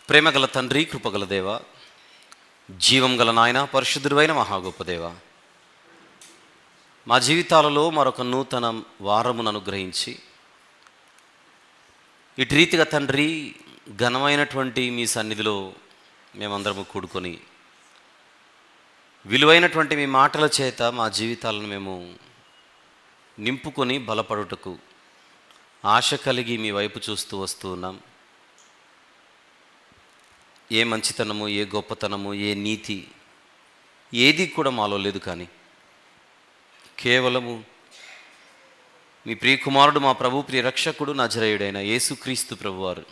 ప్రేమగల తండ్రి, కృపగల దేవ, జీవం గల నాయన, పరిశుద్ధుడైన మహాగొప్ప దేవ, మా జీవితాలలో మరొక నూతన వారమును అనుగ్రహించి ఇటు రీతిగా తండ్రి ఘనమైనటువంటి మీ సన్నిధిలో మేమందరము కూడుకొని విలువైనటువంటి మీ మాటల చేత మా జీవితాలను మేము నింపుకొని బలపడుటకు ఆశ కలిగి మీ వైపు చూస్తూ వస్తూ ఉన్నాం. ఏ మంచితనము, ఏ గొప్పతనము, ఏ నీతి ఏది కూడా మాలో లేదు, కానీ కేవలము మీ ప్రియకుమారుడు, మా ప్రభు ప్రియరక్షకుడు, నజరేయుడైన యేసుక్రీస్తు ప్రభువారు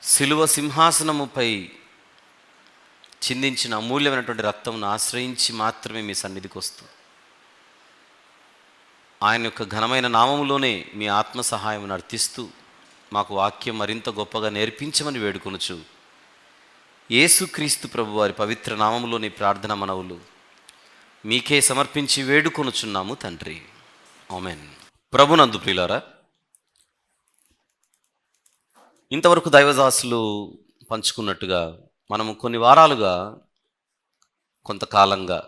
శిలువ సింహాసనముపై చిందించిన అమూల్యమైనటువంటి రక్తమును ఆశ్రయించి మాత్రమే మీ సన్నిధికి వస్తూ ఆయన యొక్క ఘనమైన నామములోనే మీ ఆత్మ సహాయమును అర్థిస్తూ మాకు వాక్యం మరింత గొప్పగా నేర్పించమని వేడుకొనుచు యేసుక్రీస్తు ప్రభువారి పవిత్ర నామములోని ప్రార్థన మనవులు మీకే సమర్పించి వేడుకొనుచున్నాము తండ్రి, ఆమేన్. ప్రభునందు ప్రియులారా, ఇంతవరకు దైవదాసులు పంచుకున్నట్టుగా మనము కొన్ని వారాలుగా, కొంతకాలంగా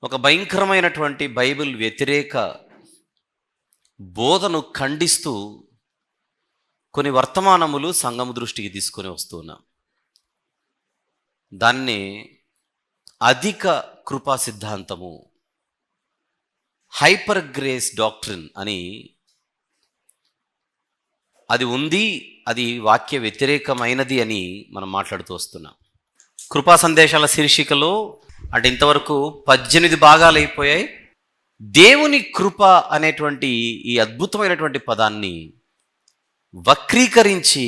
ఒక భయంకరమైనటువంటి బైబిల్ వ్యతిరేక బోధను ఖండిస్తూ కొన్ని వర్తమానములు సంఘము దృష్టికి తీసుకొని వస్తున్నాం. దాన్ని అధిక కృపా సిద్ధాంతము, హైపర్ గ్రేస్ డాక్ట్రిన్ అని, అది ఉంది, అది వాక్య వ్యతిరేకమైనది అని మనం మాట్లాడుతూ వస్తున్నాం. కృపా సందేశాల శీర్షికలో అంటే ఇంతవరకు 18 భాగాలు అయిపోయాయి. దేవుని కృప అనేటువంటి ఈ అద్భుతమైనటువంటి పదాన్ని వక్రీకరించి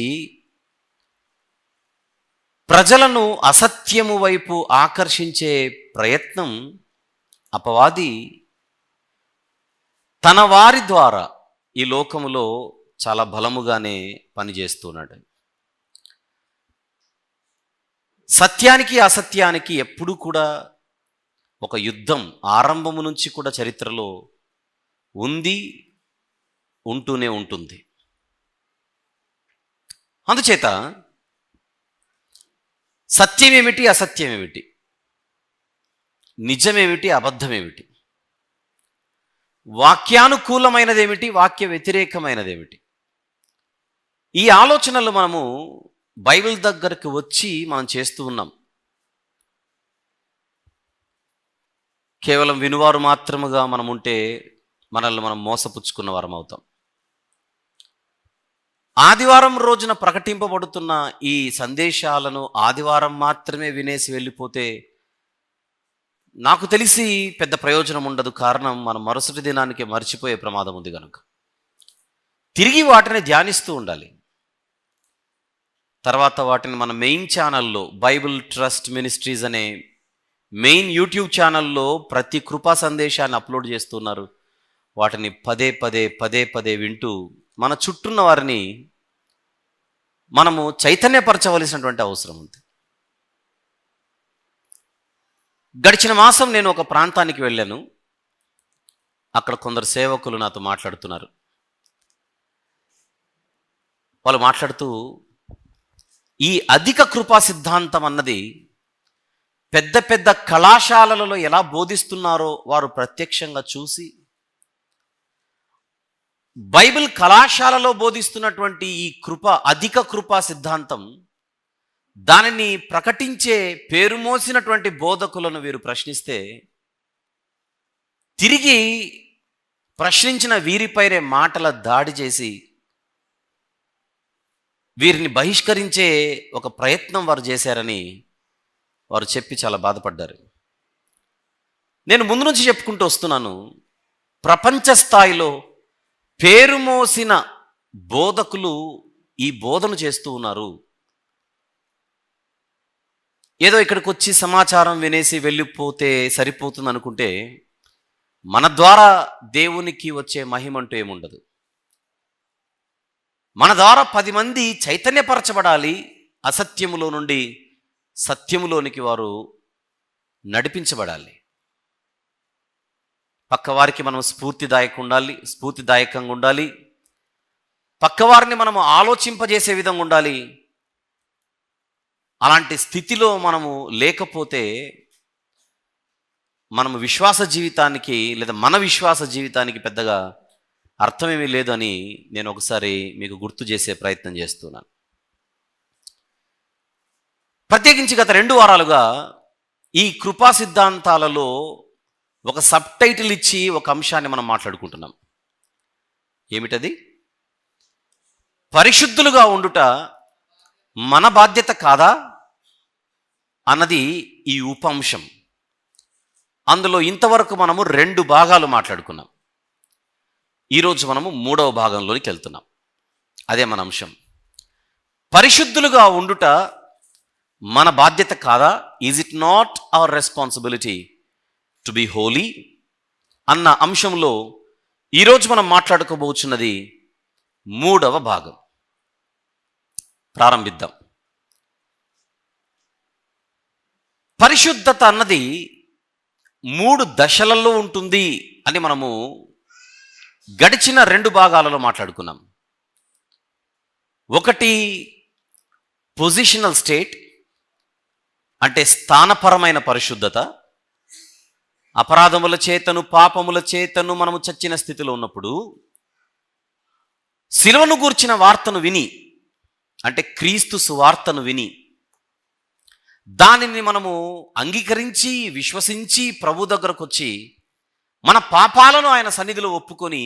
ప్రజలను అసత్యము వైపు ఆకర్షించే ప్రయత్నం అపవాది తన వారి ద్వారా ఈ లోకములో చాలా బలముగానే పనిచేస్తున్నాడు. సత్యానికి అసత్యానికి ఎప్పుడూ కూడా ఒక యుద్ధం ఆరంభము నుంచి కూడా చరిత్రలో ఉంది, ఉంటూనే ఉంటుంది. అందుచేత సత్యమేమిటి, అసత్యమేమిటి, నిజమేమిటి, అబద్ధమేమిటి, వాక్యానుకూలమైనదేమిటి, వాక్య వ్యతిరేకమైనదేమిటి, ఈ ఆలోచనలు మనము బైబిల్ దగ్గరకు వచ్చి మనం చేస్తూ ఉన్నాం. కేవలం వినువారు మాత్రముగా మనం ఉంటే మనల్ని మనం మోసపుచ్చుకున్న వారం అవుతాం. ఆదివారం రోజున ప్రకటింపబడుతున్న ఈ సందేశాలను ఆదివారం మాత్రమే వినేసి వెళ్ళిపోతే నాకు తెలిసి పెద్ద ప్రయోజనం ఉండదు. కారణం, మనం మరుసటి దినానికి మర్చిపోయే ప్రమాదం ఉంది కనుక తిరిగి వాటిని ధ్యానిస్తూ ఉండాలి. తర్వాత వాటిని మన మెయిన్ ఛానల్లో, బైబిల్ ట్రస్ట్ మినిస్ట్రీస్ అనే మెయిన్ యూట్యూబ్ ఛానల్లో ప్రతి కృపా సందేశాన్ని అప్లోడ్ చేస్తున్నారు. వాటిని పదే పదే వింటూ మన చుట్టూన్న వారిని మనము చైతన్యపరచవలసినటువంటి అవసరం ఉంది. గడిచిన మాసం నేను ఒక ప్రాంతానికి వెళ్ళాను. అక్కడ కొందరు సేవకులు నాతో మాట్లాడుతున్నారు. వాళ్ళు మాట్లాడుతూ ఈ అధిక కృపా సిద్ధాంతం అన్నది పెద్ద పెద్ద కళాశాలలలో ఎలా బోధిస్తున్నారో వారు ప్రత్యక్షంగా చూసి, బైబిల్ కళాశాలలో బోధిస్తున్నటువంటి ఈ అధిక కృపా సిద్ధాంతం, దానిని ప్రకటించే పేరు మోసినటువంటి బోధకులను వీరు ప్రశ్నిస్తే, తిరిగి ప్రశ్నించిన వీరిపైనే మాటల దాడి చేసి వీరిని బహిష్కరించే ఒక ప్రయత్నం వారు చేశారని వారు చెప్పి చాలా బాధపడ్డారు. నేను ముందు నుంచి చెప్పుకుంటూ వస్తున్నాను, ప్రపంచ స్థాయిలో పేరు మోసిన బోధకులు ఈ బోధను చేస్తూ ఉన్నారు. ఏదో ఇక్కడికి వచ్చి సమాచారం వినేసి వెళ్ళిపోతే సరిపోతుంది అనుకుంటే మన ద్వారా దేవునికి వచ్చే మహిమంటూ ఏముండదు. మన ద్వారా 10 మంది చైతన్యపరచబడాలి, అసత్యములో నుండి సత్యములోనికి వారు నడిపించబడాలి. పక్కవారికి మనం స్ఫూర్తిదాయకంగా ఉండాలి. పక్కవారిని మనము ఆలోచింపజేసే విధంగా ఉండాలి. అలాంటి స్థితిలో మనము లేకపోతే మనము విశ్వాస జీవితానికి లేదా మన విశ్వాస జీవితానికి పెద్దగా అర్థమేమీ లేదు అని నేను ఒకసారి మీకు గుర్తు చేసే ప్రయత్నం చేస్తున్నాను. ప్రత్యేకించి గత 2 వారాలుగా ఈ కృపా సిద్ధాంతాలలో ఒక సబ్ టైటిల్ ఇచ్చి ఒక అంశాన్ని మనం మాట్లాడుకుంటున్నాం. ఏమిటది? పరిశుద్ధులుగా ఉండుట మన బాధ్యత కాదా అన్నది ఈ ఉపంశం. అందులో ఇంతవరకు మనము 2 భాగాలు మాట్లాడుకున్నాం. ఈరోజు మనము 3వ భాగంలోనికి వెళ్తున్నాం. అదే మన అంశం. పరిశుద్ధులుగా ఉండుట మన బాధ్యత కాదా? Is it not our responsibility to be Holi అన్న అంశంలో ఈరోజు మనం మాట్లాడుకోబోతున్నది 3వ భాగం. ప్రారంభిద్దాం. పరిశుద్ధత అన్నది 3 దశలలో ఉంటుంది అని మనము గడిచిన 2 భాగాలలో మాట్లాడుకున్నాం. ఒకటి పొజిషనల్ స్టేట్, అంటే స్థానపరమైన పరిశుద్ధత. అపరాధముల చేతను పాపముల చేతను మనము చచ్చిన స్థితిలో ఉన్నప్పుడు సిలువను గూర్చిన వార్తను విని, అంటే క్రీస్తు సువార్తను విని దానిని మనము అంగీకరించి విశ్వసించి ప్రభు దగ్గరకు వచ్చి మన పాపాలను ఆయన సన్నిధిలో ఒప్పుకొని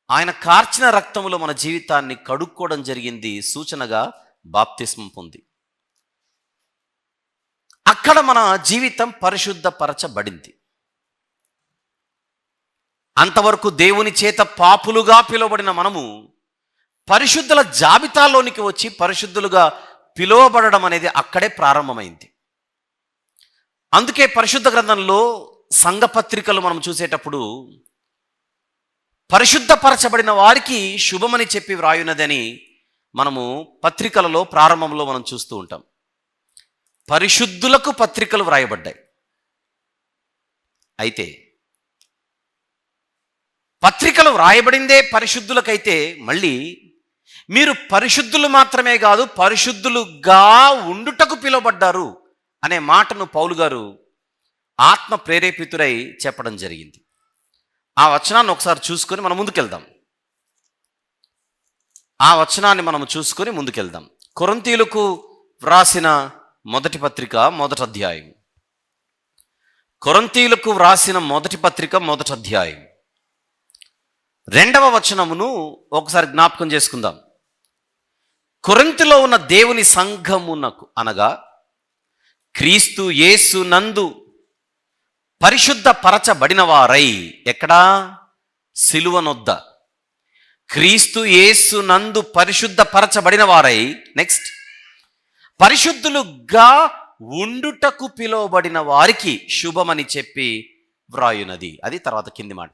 ఆయన కార్చిన రక్తములో మన జీవితాన్ని కడుక్కోవడం జరిగింది. సూచనగా బాప్తిస్మం పొంది అక్కడ మన జీవితం పరిశుద్ధపరచబడింది. అంతవరకు దేవుని చేత పాపులుగా పిలువబడిన మనము పరిశుద్ధుల జాబితాలోనికి వచ్చి పరిశుద్ధులుగా పిలువబడడం అనేది అక్కడే ప్రారంభమైంది. అందుకే పరిశుద్ధ గ్రంథంలో సంఘ పత్రికలు మనం చూసేటప్పుడు పరిశుద్ధపరచబడిన వారికి శుభమని చెప్పి వ్రాయున్నదని మనము పత్రికలలో ప్రారంభంలో మనం చూస్తూ ఉంటాం. పరిశుద్ధులకు పత్రికలు వ్రాయబడ్డాయి. అయితే పత్రికలు వ్రాయబడిందే పరిశుద్ధులకైతే మళ్ళీ మీరు పరిశుద్ధులు మాత్రమే కాదు పరిశుద్ధులుగా ఉండుటకు పిలువబడ్డారు అనే మాటను పౌలు గారు ఆత్మ ప్రేరేపితుడై చెప్పడం జరిగింది. ఆ వచనాన్ని ఒకసారి చూసుకొని మనం ముందుకెళ్దాం. కొరింథీయులకు వ్రాసిన మొదటి పత్రిక 1వ అధ్యాయం. కొరింథీయులకు వ్రాసిన మొదటి పత్రిక 1వ అధ్యాయం 2వ వచనమును ఒకసారి జ్ఞాపకం చేసుకుందాం. కొరింథీలో ఉన్న దేవుని సంఘమునకు అనగా క్రీస్తు యేసు నందు పరిశుద్ధ పరచబడిన వారై, ఎక్కడా? సిలువనొద్ద. క్రీస్తు యేసు నందు పరిశుద్ధ పరచబడిన వారై, నెక్స్ట్ పరిశుద్ధులుగా ఉండుటకు పిలువబడిన వారికి శుభమని చెప్పి వ్రాయునది. అది తర్వాత కింది మాట.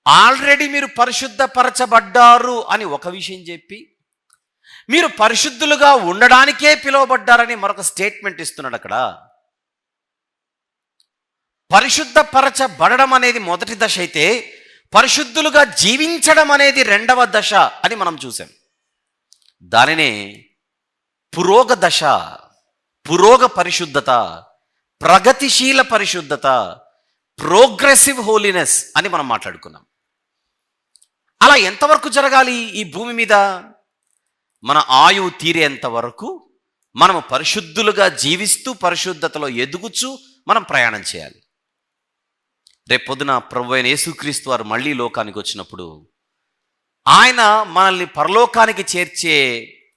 ఆల్రెడీ మీరు పరిశుద్ధపరచబడ్డారు అని ఒక విషయం చెప్పి మీరు పరిశుద్ధులుగా ఉండడానికే పిలువబడ్డారని మరొక స్టేట్మెంట్ ఇస్తున్నాడు అక్కడ. పరిశుద్ధపరచబడడం అనేది మొదటి దశ అయితే పరిశుద్ధులుగా జీవించడం అనేది 2వ దశ అని మనం చూసాం. దానినే పురోగ దశ, పురోగ పరిశుద్ధత, ప్రగతిశీల పరిశుద్ధత, ప్రోగ్రెసివ్ హోలీనెస్ అని మనం మాట్లాడుకున్నాం. అలా ఎంతవరకు జరగాలి ఈ భూమి మీద? మన ఆయువు తీరేంత వరకు మనము పరిశుద్ధులుగా జీవిస్తూ పరిశుద్ధతలో ఎదుగుచూ మనం ప్రయాణం చేయాలి. రేపొద్దున ప్రభు అయిన యేసుక్రీస్తు వారు మళ్ళీ లోకానికి వచ్చినప్పుడు ఆయన మనల్ని పరలోకానికి చేర్చే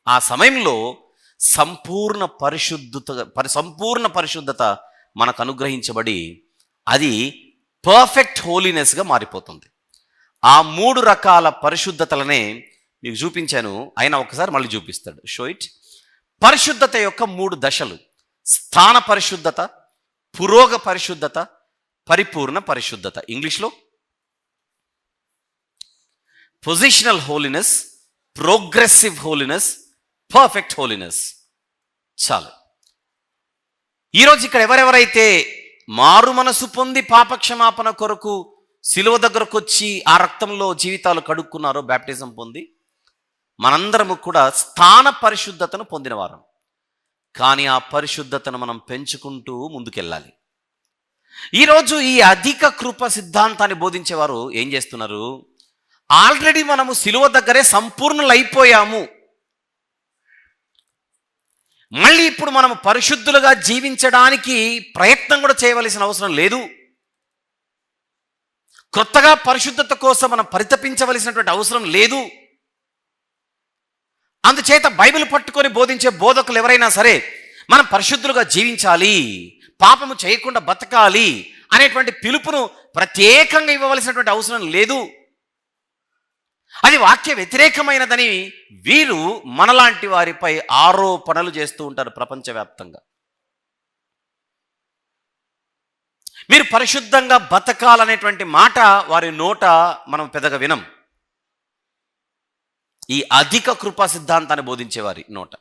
ఆ సమయంలో సంపూర్ణ పరిశుద్ధత మనకు అనుగ్రహించబడి అది పర్ఫెక్ట్ హోలీనెస్గా మారిపోతుంది. ఆ 3 రకాల పరిశుద్ధతలనే మీకు చూపించాను. అయినా ఒకసారి మళ్ళీ చూపిస్తాడు. Show it. పరిశుద్ధత యొక్క 3 దశలు: స్థాన పరిశుద్ధత, పురోగ పరిశుద్ధత, పరిపూర్ణ పరిశుద్ధత. ఇంగ్లీష్లో positional holiness, progressive holiness, perfect holiness. చాలు. ఈరోజు ఇక్కడ ఎవరెవరైతే మారు మనసు పొంది పాపక్షమాపణ కొరకు సిలువ దగ్గరకు వచ్చి ఆ రక్తంలో జీవితాలు కడుక్కున్నారో, బ్యాప్టిజం పొంది, మనందరము కూడా స్థాన పరిశుద్ధతను పొందినవారం. కానీ ఆ పరిశుద్ధతను మనం పెంచుకుంటూ ముందుకెళ్ళాలి. ఈరోజు ఈ అధిక కృప సిద్ధాంతాన్ని బోధించేవారు ఏం చేస్తున్నారు? ఆల్రెడీ మనము సిలువ దగ్గరే సంపూర్ణులైపోయాము, మళ్ళీ ఇప్పుడు మనము పరిశుద్ధులుగా జీవించడానికి ప్రయత్నం కూడా చేయవలసిన అవసరం లేదు, కొత్తగా పరిశుద్ధత కోసం మనం పరితపించవలసినటువంటి అవసరం లేదు. అందుచేత బైబిల్ పట్టుకొని బోధించే బోధకులు ఎవరైనా సరే మనం పరిశుద్ధులుగా జీవించాలి, పాపము చేయకుండా బతకాలి అనేటువంటి పిలుపును ప్రత్యేకంగా ఇవ్వవలసినటువంటి అవసరం లేదు. అది వాక్య వ్యతిరేకమైనదని వీరు మనలాంటి వారిపై ఆరోపణలు చేస్తూ ఉంటారు ప్రపంచవ్యాప్తంగా. మీరు పరిశుద్ధంగా బతకాలనేటువంటి మాట వారి నోట మనం పెద్దగా వినం, ఈ అధిక కృపా సిద్ధాంతాన్ని బోధించేవారి నోట.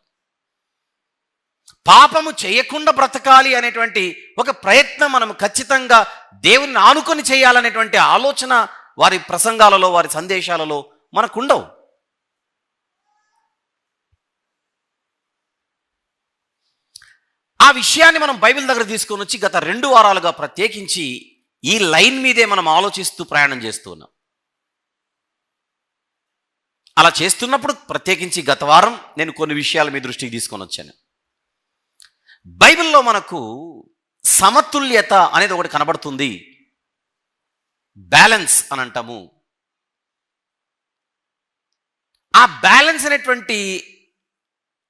పాపము చేయకుండా బ్రతకాలి అనేటువంటి ఒక ప్రయత్నం మనం ఖచ్చితంగా దేవుని ఆనుకొని చేయాలనేటువంటి ఆలోచన వారి ప్రసంగాలలో, వారి సందేశాలలో మనకుండవు. ఆ విషయాన్ని మనం బైబిల్ దగ్గర తీసుకొని వచ్చి గత 2 వారాలుగా ప్రత్యేకించి ఈ లైన్ మీదే మనం ఆలోచిస్తూ ప్రయాణం చేస్తూ ఉన్నాం. అలా చేస్తున్నప్పుడు ప్రత్యేకించి గత వారం నేను కొన్ని విషయాలు మీ దృష్టికి తీసుకొని వచ్చాను. బైబిల్లో మనకు సమతుల్యత అనేది ఒకటి కనబడుతుంది, బ్యాలెన్స్ అని అంటాము. ఆ బ్యాలెన్స్ అనేటువంటి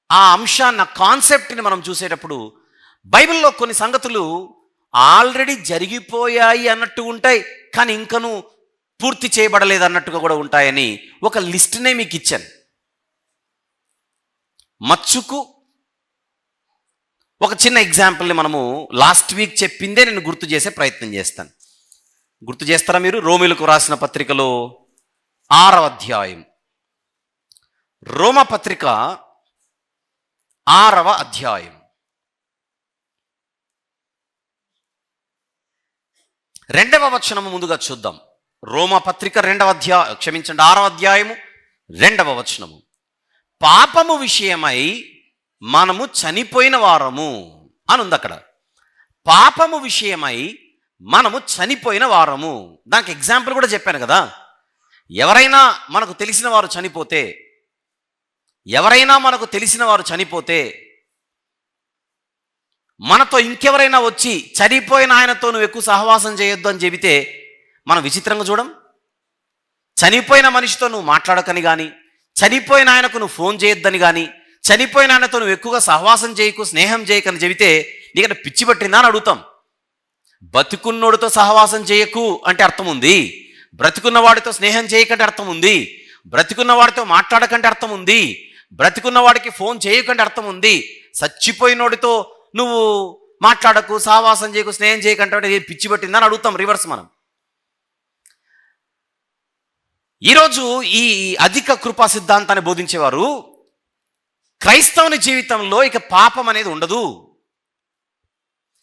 ఆ అంశాన్ని, కాన్సెప్ట్ని మనం చూసేటప్పుడు బైబిల్లో కొన్ని సంగతులు ఆల్రెడీ జరిగిపోయాయి అన్నట్టు ఉంటాయి, కానీ ఇంకనూ పూర్తి చేయబడలేదు అన్నట్టుగా కూడా ఉంటాయని ఒక లిస్ట్నే మీకు ఇచ్చాను. మచ్చుకు ఒక చిన్న ఎగ్జాంపుల్ని మనము లాస్ట్ వీక్ చెప్పిందే నేను గుర్తు చేసే ప్రయత్నం చేస్తాను. గుర్తు చేస్తారా మీరు? రోమీలకు రాసిన పత్రికలో 6వ అధ్యాయం, రోమా పత్రిక 6వ అధ్యాయం 2వ వచనము ముందుగా చూద్దాం. రోమా పత్రిక 6వ అధ్యాయము 2వ వచనము. పాపము విషయమై మనము చనిపోయిన వారము అని ఉంది అక్కడ. పాపము విషయమై మనము చనిపోయిన వారము. దానికి ఎగ్జాంపుల్ కూడా చెప్పాను కదా. ఎవరైనా మనకు తెలిసిన వారు చనిపోతే మనతో ఇంకెవరైనా వచ్చి చనిపోయిన ఆయనతో నువ్వు ఎక్కువ సహవాసం చేయొద్దు అని చెబితే మనం విచిత్రంగా చూడం. చనిపోయిన మనిషితో నువ్వు మాట్లాడకని కానీ, చనిపోయిన ఆయనకు నువ్వు ఫోన్ చేయొద్దని కానీ, చనిపోయిన ఆయనతో నువ్వు ఎక్కువగా సహవాసం చేయకు, స్నేహం చేయకని చెబితే నీకంటే పిచ్చి పట్టిందా అని అడుగుతాం. బతికున్నోడితో సహవాసం చేయకు అంటే అర్థం ఉంది, బ్రతికున్న వాడితో స్నేహం చేయకంటే అర్థం ఉంది, బ్రతికున్న వాడితో మాట్లాడకంటే అర్థం ఉంది, బ్రతికున్న వాడికి ఫోన్ చేయకంటే అర్థం ఉంది. చచ్చిపోయినోడితో నువ్వు మాట్లాడకు, సహవాసం చేయకు, స్నేహం చేయకంటే పిచ్చి పట్టిందా అని అడుగుతాం రివర్స్ మనం. ఈరోజు ఈ అధిక కృపా సిద్ధాంతాన్ని బోధించేవారు క్రైస్తవుని జీవితంలో ఇక పాపం అనేది ఉండదు,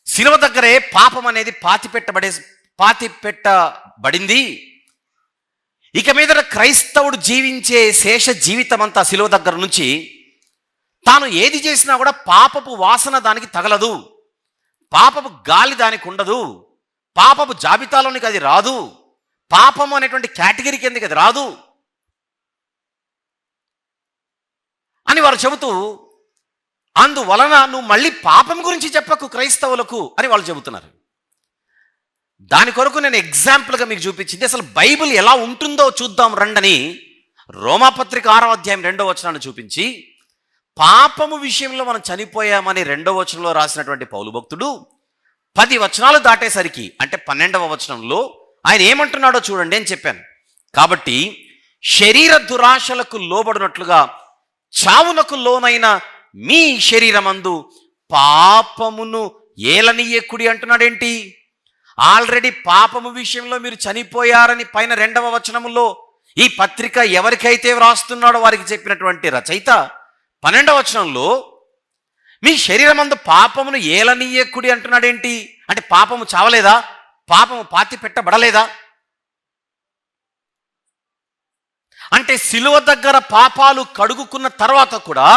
శిలువ దగ్గరే పాపం అనేది పాతి పెట్టబడింది, ఇక మీద క్రైస్తవుడు జీవించే శేష జీవితం అంతా శిలువ దగ్గర నుంచి తాను ఏది చేసినా కూడా పాపపు వాసన దానికి తగలదు, పాపపు గాలి దానికి ఉండదు, పాపపు జాబితాలోనికి అది రాదు, పాపము అనేటువంటి కేటగిరీ కిందకి అది రాదు అని వారు చెబుతూ, అందువలన నువ్వు మళ్ళీ పాపం గురించి చెప్పకు క్రైస్తవులకు అని వాళ్ళు చెబుతున్నారు. దాని కొరకు నేను ఎగ్జాంపుల్గా మీకు చూపించింది అసలు బైబిల్ ఎలా ఉంటుందో చూద్దాం రండని రోమాపత్రిక 6వ అధ్యాయం 2వ వచనాన్ని చూపించి, పాపము విషయంలో మనం చనిపోయామని 2వ వచనంలో రాసినటువంటి పౌలు భక్తుడు 10 వచనాలు దాటేసరికి అంటే 12వ వచనంలో ఆయన ఏమంటున్నాడో చూడండి అని చెప్పాను. కాబట్టి శరీర దురాశలకు లోబడినట్లుగా చావునకు లోనైన మీ శరీరమందు పాపమును ఏలనీయకుడి అంటున్నాడేంటి? ఆల్రెడీ పాపము విషయంలో మీరు చనిపోయారని పైన 2వ వచనములో ఈ పత్రిక ఎవరికైతే వ్రాస్తున్నాడో వారికి చెప్పినటువంటి రచయిత 12వ వచనంలో మీ శరీరమందు పాపమును ఏలనీయకుడి అంటున్నాడేంటి? అంటే పాపము చావలేదా? పాపము పాతి పెట్టబడలేదా? అంటే సిలువ దగ్గర పాపాలు కడుగుకున్న తర్వాత కూడా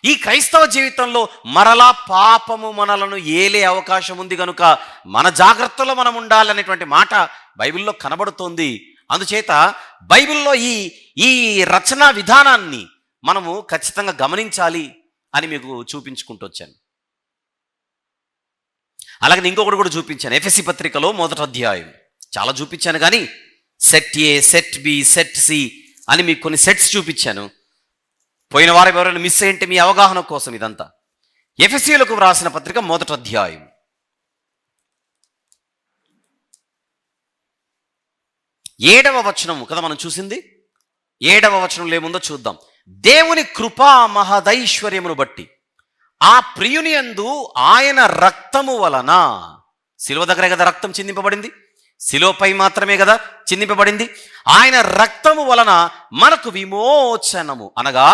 ఈ క్రైస్తవ జీవితంలో మరలా పాపము మనలను ఏలే అవకాశం ఉంది కనుక మన జాగ్రత్తలో మనం ఉండాలనేటువంటి మాట బైబిల్లో కనబడుతోంది. అందుచేత బైబిల్లో ఈ రచనా విధానాన్ని మనము ఖచ్చితంగా గమనించాలి అని మీకు చూపించుకుంటూ వచ్చాను. అలాగే ఇంకొకటి కూడా చూపించాను. ఎఫెసీ పత్రికలో 1వ అధ్యాయం చాలా చూపించాను, కానీ set A, set B, set C అని మీకు కొన్ని సెట్స్ చూపించాను. పోయిన వారం ఎవరైనా మిస్ అయ్యింటే మీ అవగాహన కోసం ఇదంతా. ఎఫెసీయులకు వ్రాసిన పత్రిక 1వ అధ్యాయం 7వ వచనం కదా మనం చూసింది. 7వ వచనంలో ఏముందో చూద్దాం. దేవుని కృపా మహదైశ్వర్యమును బట్టి ఆ ప్రియుని యందు ఆయన రక్తము వలన, శిలువ దగ్గరే కదా రక్తం చిందింపబడింది, శిలువపై మాత్రమే కదా చిందింపబడింది. ఆయన రక్తము వలన మనకు విమోచనము, అనగా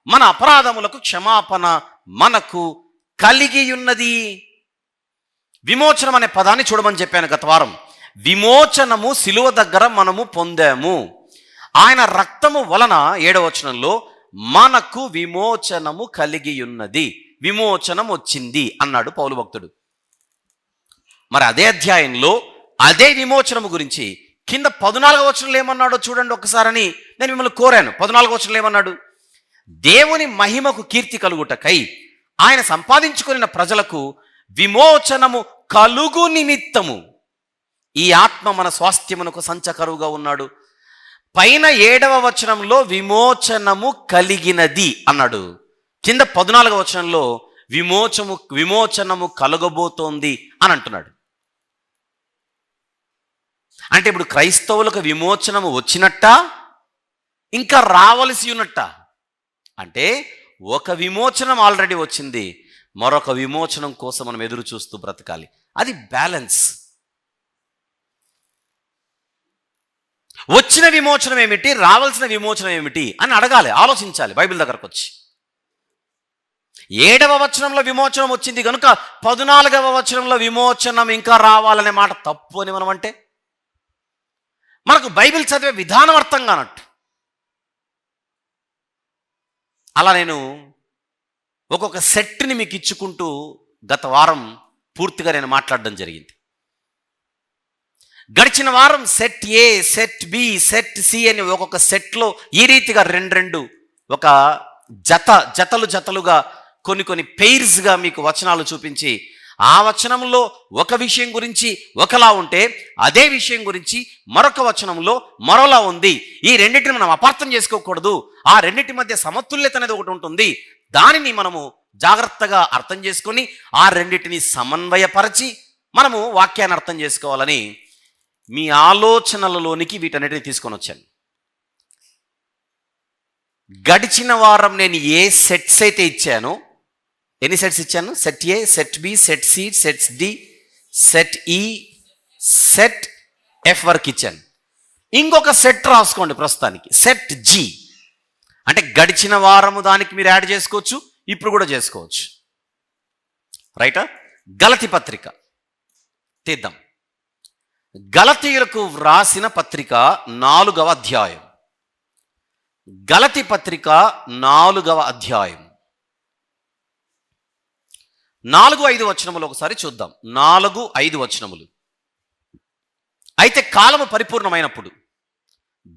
మన అపరాధములకు క్షమాపణ మనకు కలిగి ఉన్నది. విమోచనం అనే పదాన్ని చూడమని చెప్పాను గత వారం. విమోచనము శిలువ దగ్గర మనము పొందాము. ఆయన రక్తము వలన 7వ వచనంలో మనకు విమోచనము కలిగి ఉన్నది, విమోచనం వచ్చింది అన్నాడు పౌలు భక్తుడు. మరి అదే అధ్యాయంలో అదే విమోచనము గురించి కింద 14వ వచనంలో ఏమన్నాడో చూడండి ఒకసారని నేను మిమ్మల్ని కోరాను. 14వ వచనంలో ఏమన్నాడు? దేవుని మహిమకు కీర్తి కలుగుటకై ఆయన సంపాదించుకున్న ప్రజలకు విమోచనము కలుగు నిమిత్తము ఈ ఆత్మ మన స్వాస్థ్యమునకు సంచకరువుగా ఉన్నాడు. పైన 7వ వచనంలో విమోచనము కలిగినది అన్నాడు, కింద 14వ వచనంలో విమోచనము కలగబోతోంది అని అంటున్నాడు. అంటే ఇప్పుడు క్రైస్తవులకు విమోచనము వచ్చినట్టా, ఇంకా రావలసి ఉన్నట్టా? అంటే ఒక విమోచనం ఆల్రెడీ వచ్చింది, మరొక విమోచనం కోసం మనం ఎదురు చూస్తూ బ్రతకాలి. అది బ్యాలెన్స్. వచ్చిన విమోచనం ఏమిటి, రావాల్సిన విమోచనం ఏమిటి అని అడగాలి, ఆలోచించాలి బైబిల్ దగ్గరకు వచ్చి. 7వ వచనంలో విమోచనం వచ్చింది కనుక 14వ వచనంలో విమోచనం ఇంకా రావాలనే మాట తప్పు అని మనం అంటే మనకు బైబిల్ చదివే విధానం అర్థం కానట్టు. అలా నేను ఒక్కొక్క సెట్ని మీకు ఇచ్చుకుంటూ గత వారం పూర్తిగా నేను మాట్లాడడం జరిగింది. గడిచిన వారం set A, set B, set C అని ఒక్కొక్క సెట్లో ఈ రీతిగా రెండు ఒక జతలుగా కొన్ని పెయిర్స్గా మీకు వచనాలు చూపించి, ఆ వచనంలో ఒక విషయం గురించి ఒకలా ఉంటే అదే విషయం గురించి మరొక వచనంలో మరోలా ఉంది. ఈ రెండింటిని మనం అపార్థం చేసుకోకూడదు. ఆ రెండింటి మధ్య సమతుల్యత అనేది ఒకటి ఉంటుంది. దానిని మనము జాగ్రత్తగా అర్థం చేసుకొని ఆ రెండింటిని సమన్వయపరచి మనము వాక్యాన్ని అర్థం చేసుకోవాలని మీ ఆలోచనలలోనికి వీటన్నిటిని తీసుకొని వచ్చాను. గడిచిన వారం నేను ఏ సెట్స్ అయితే ఇచ్చానో, ఎన్ని సెట్స్ ఇచ్చాను? Set A, set B, set C, set D, set E, set F వరకు ఇచ్చాను. ఇంకొక సెట్ రాసుకోండి ప్రస్తుతానికి, సెట్ జి. అంటే గడిచిన వారము దానికి మీరు యాడ్ చేసుకోవచ్చు, ఇప్పుడు కూడా చేసుకోవచ్చు. రైటా? గలతీ పత్రిక తీద్దాం. గలతీయులకు వ్రాసిన పత్రిక 4వ అధ్యాయం. గలతీ పత్రిక 4వ అధ్యాయం 4-5 వచనములు ఒకసారి చూద్దాం. 4-5 వచనములు. అయితే కాలము పరిపూర్ణమైనప్పుడు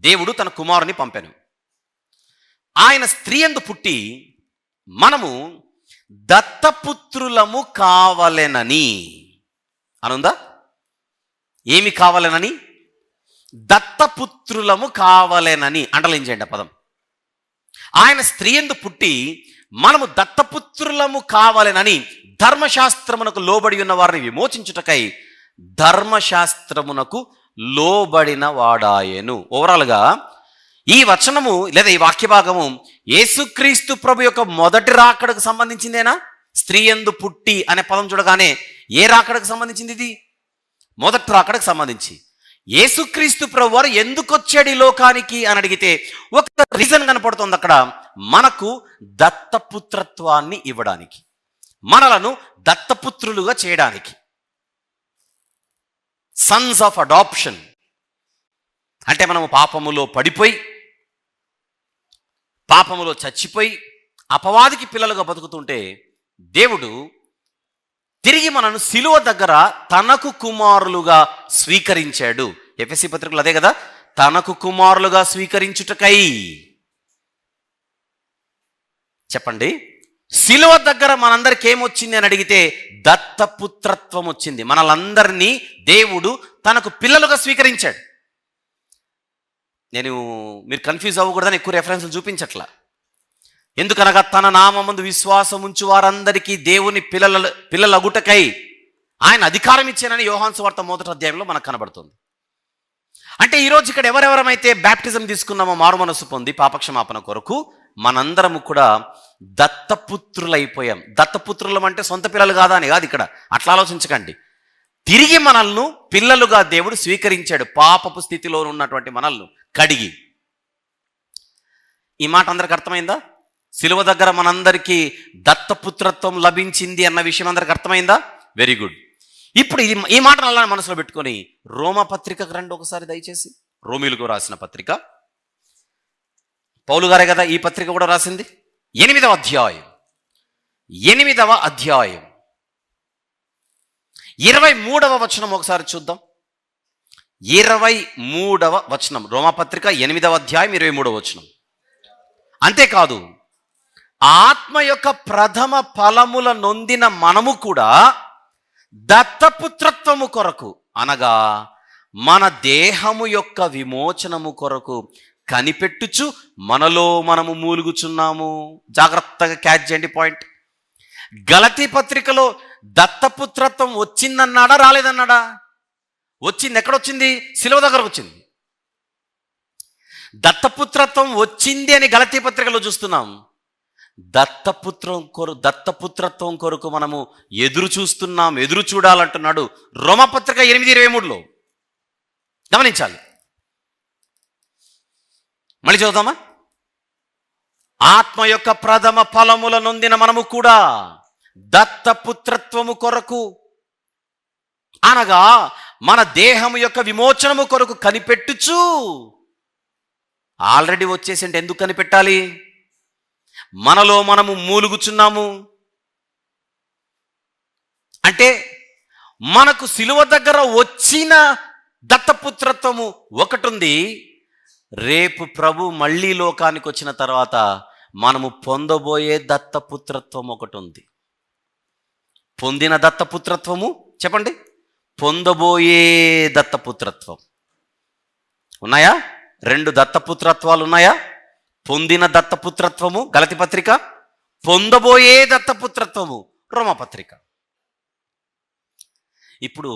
దేవుడు తన కుమారుని పంపెను. ఆయన స్త్రీ యందు పుట్టి మనము దత్తపుత్రులము కావలెనని అనుందా? ఏమి కావాలనని? దత్తపుత్రులము కావాలెనని. అండర్లైన్ చేయండి ఆ పదం. ఆయన స్త్రీ యందు పుట్టి మనము దత్తపుత్రులము కావాలెనని ధర్మశాస్త్రమునకు లోబడి ఉన్న వారిని విమోచించుటకై ధర్మశాస్త్రమునకు లోబడిన వాడాయెను. ఓవరాల్గా ఈ వచనము లేదా ఈ వాక్య భాగము యేసుక్రీస్తు ప్రభు యొక్క మొదటి రాకడకు సంబంధించిందేనా? స్త్రీ యందు పుట్టి అనే పదం చూడగానే ఏ రాకడకు సంబంధించింది ఇది? మొదటి రాకడకు సంబంధించి. యేసుక్రీస్తు ప్రభు వారు ఎందుకు వచ్చాడు ఈ లోకానికి అని అడిగితే ఒక రీజన్ కనపడుతుంది అక్కడ. మనకు దత్తపుత్రత్వాన్ని ఇవ్వడానికి, మనలను దత్తపుత్రులుగా చేయడానికి. సన్స్ ఆఫ్ అడాప్షన్ అంటే మనము పాపములో పడిపోయి పాపములో చచ్చిపోయి అపవాదికి పిల్లలుగా బతుకుతుంటే దేవుడు తిరిగి మనను సిలువ దగ్గర తనకు కుమారులుగా స్వీకరించాడు. ఎఫెసీ పత్రికలు అదే కదా, తనకు కుమారులుగా స్వీకరించుటకై. చెప్పండి, సిలువ దగ్గర మనందరికి ఏమొచ్చింది అని అడిగితే దత్తపుత్రత్వం వచ్చింది. మనలందరినీ దేవుడు తనకు పిల్లలుగా స్వీకరించాడు. మీరు కన్ఫ్యూజ్ అవ్వకూడదని ఎక్కువ రెఫరెన్స్లు చూపించట్లా. ఎందుకనగా తన నామమందు విశ్వాసం ఉంచు వారందరికీ దేవుని పిల్లలగుటకై ఆయన అధికారం ఇచ్చానని యోహాను సువార్త 1వ అధ్యాయంలో మనకు కనబడుతుంది. అంటే ఈరోజు ఇక్కడ ఎవరెవరమైతే బ్యాప్టిజం తీసుకున్నామో, మారు మనసు పొంది పాపక్షమాపణ కొరకు, మనందరము కూడా దత్తపుత్రులైపోయాం. దత్తపుత్రులం అంటే సొంత పిల్లలు కాదా అని కాదు, ఇక్కడ అట్లా ఆలోచించకండి. తిరిగి మనల్ని పిల్లలుగా దేవుడు స్వీకరించాడు, పాపపు స్థితిలో ఉన్నటువంటి మనల్ని కడిగి. ఈ మాట అందరికి అర్థమైందా? సిలువ దగ్గర మనందరికీ దత్తపుత్రత్వం లభించింది అన్న విషయం అందరికి అర్థమైందా? Very good. ఇప్పుడు ఈ మాటను అలా మనసులో పెట్టుకొని రోమపత్రికకు రండి ఒకసారి దయచేసి. రోమీలకు రాసిన పత్రిక, పౌలు గారే కదా ఈ పత్రిక కూడా రాసింది. 8వ అధ్యాయం 23వ వచనం ఒకసారి చూద్దాం. 23వ వచనం, రోమపత్రిక 8వ అధ్యాయం 23వ వచనం. అంతేకాదు, ఆత్మ యొక్క ప్రథమ ఫలముల నొందిన మనము కూడా దత్తపుత్రత్వము కొరకు, అనగా మన దేహము యొక్క విమోచనము కొరకు కనిపెట్టుచు మనలో మనము మూలుగుచున్నాము. జాగ్రత్తగా క్యాచ్ చేయండి పాయింట్. గలతీ పత్రికలో దత్తపుత్రత్వం వచ్చిందన్నాడా రాలేదన్నాడా? వచ్చింది. ఎక్కడొచ్చింది? సిలువ దగ్గర వచ్చింది. దత్తపుత్రత్వం వచ్చింది అని గలతీ పత్రికలో చూస్తున్నాం. దత్తపుత్రత్వం కొరకు మనము ఎదురు చూస్తున్నాం, ఎదురు చూడాలంటున్నాడు రోమపత్రిక 8:23లో. గమనించాలి. మళ్ళీ చదువుదామా? ఆత్మ యొక్క ప్రథమ ఫలముల నొందిన మనము కూడా దత్తపుత్రత్వము కొరకు, అనగా మన దేహము యొక్క విమోచనము కొరకు కనిపెట్టుచు. ఆల్రెడీ వచ్చేసింటే ఎందుకు కనిపెట్టాలి? మనలో మనము మూలుగుచున్నాము అంటే మనకు సిలువ దగ్గర వచ్చిన దత్తపుత్రత్వము ఒకటి ఉంది. రేపు ప్రభు మళ్ళీ లోకానికి వచ్చిన తర్వాత మనము పొందబోయే దత్తపుత్రత్వం ఒకటి ఉంది. పొందిన దత్తపుత్రత్వము చెప్పండి, పొందబోయే దత్తపుత్రత్వం ఉన్నాయా? 2 దత్తపుత్రత్వాలు ఉన్నాయా? పొందిన దత్తపుత్రత్వము గలతీ పత్రిక, పొందబోయే దత్తపుత్రత్వము రోమపత్రిక. ఇప్పుడు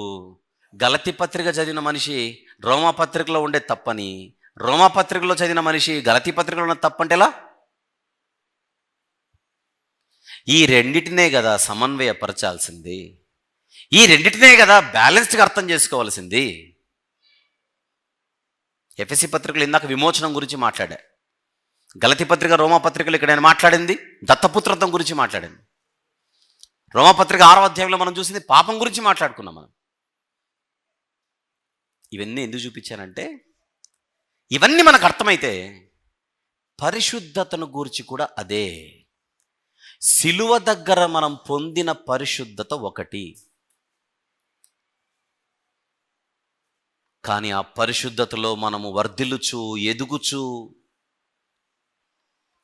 గలతీ పత్రిక చదివిన మనిషి రోమపత్రికలో ఉండే తప్పని, రోమపత్రికలో చదివిన మనిషి గలతీ పత్రికలో ఉన్న తప్పంటే ఎలా? ఈ రెండిటినే కదా సమన్వయపరచాల్సింది, ఈ రెండిటినే కదా బ్యాలెన్స్డ్గా అర్థం చేసుకోవాల్సింది. ఎఫెసీ పత్రికలు ఇందాక విమోచనం గురించి మాట్లాడా, గలతీ పత్రిక రోమపత్రికలు ఇక్కడ నేను మాట్లాడింది దత్తపుత్రత్వం గురించి మాట్లాడింది. రోమపత్రిక 6వ అధ్యాయంలో మనం చూసింది పాపం గురించి మాట్లాడుకున్నాం మనం. ఇవన్నీ ఎందుకు చూపించానంటే, ఇవన్నీ మనకు అర్థమైతే పరిశుద్ధతను గురించి కూడా అదే. సిలువ దగ్గర మనం పొందిన పరిశుద్ధత ఒకటి, కానీ ఆ పరిశుద్ధతలో మనము వర్ధిల్లుచు, ఎదుగుచు,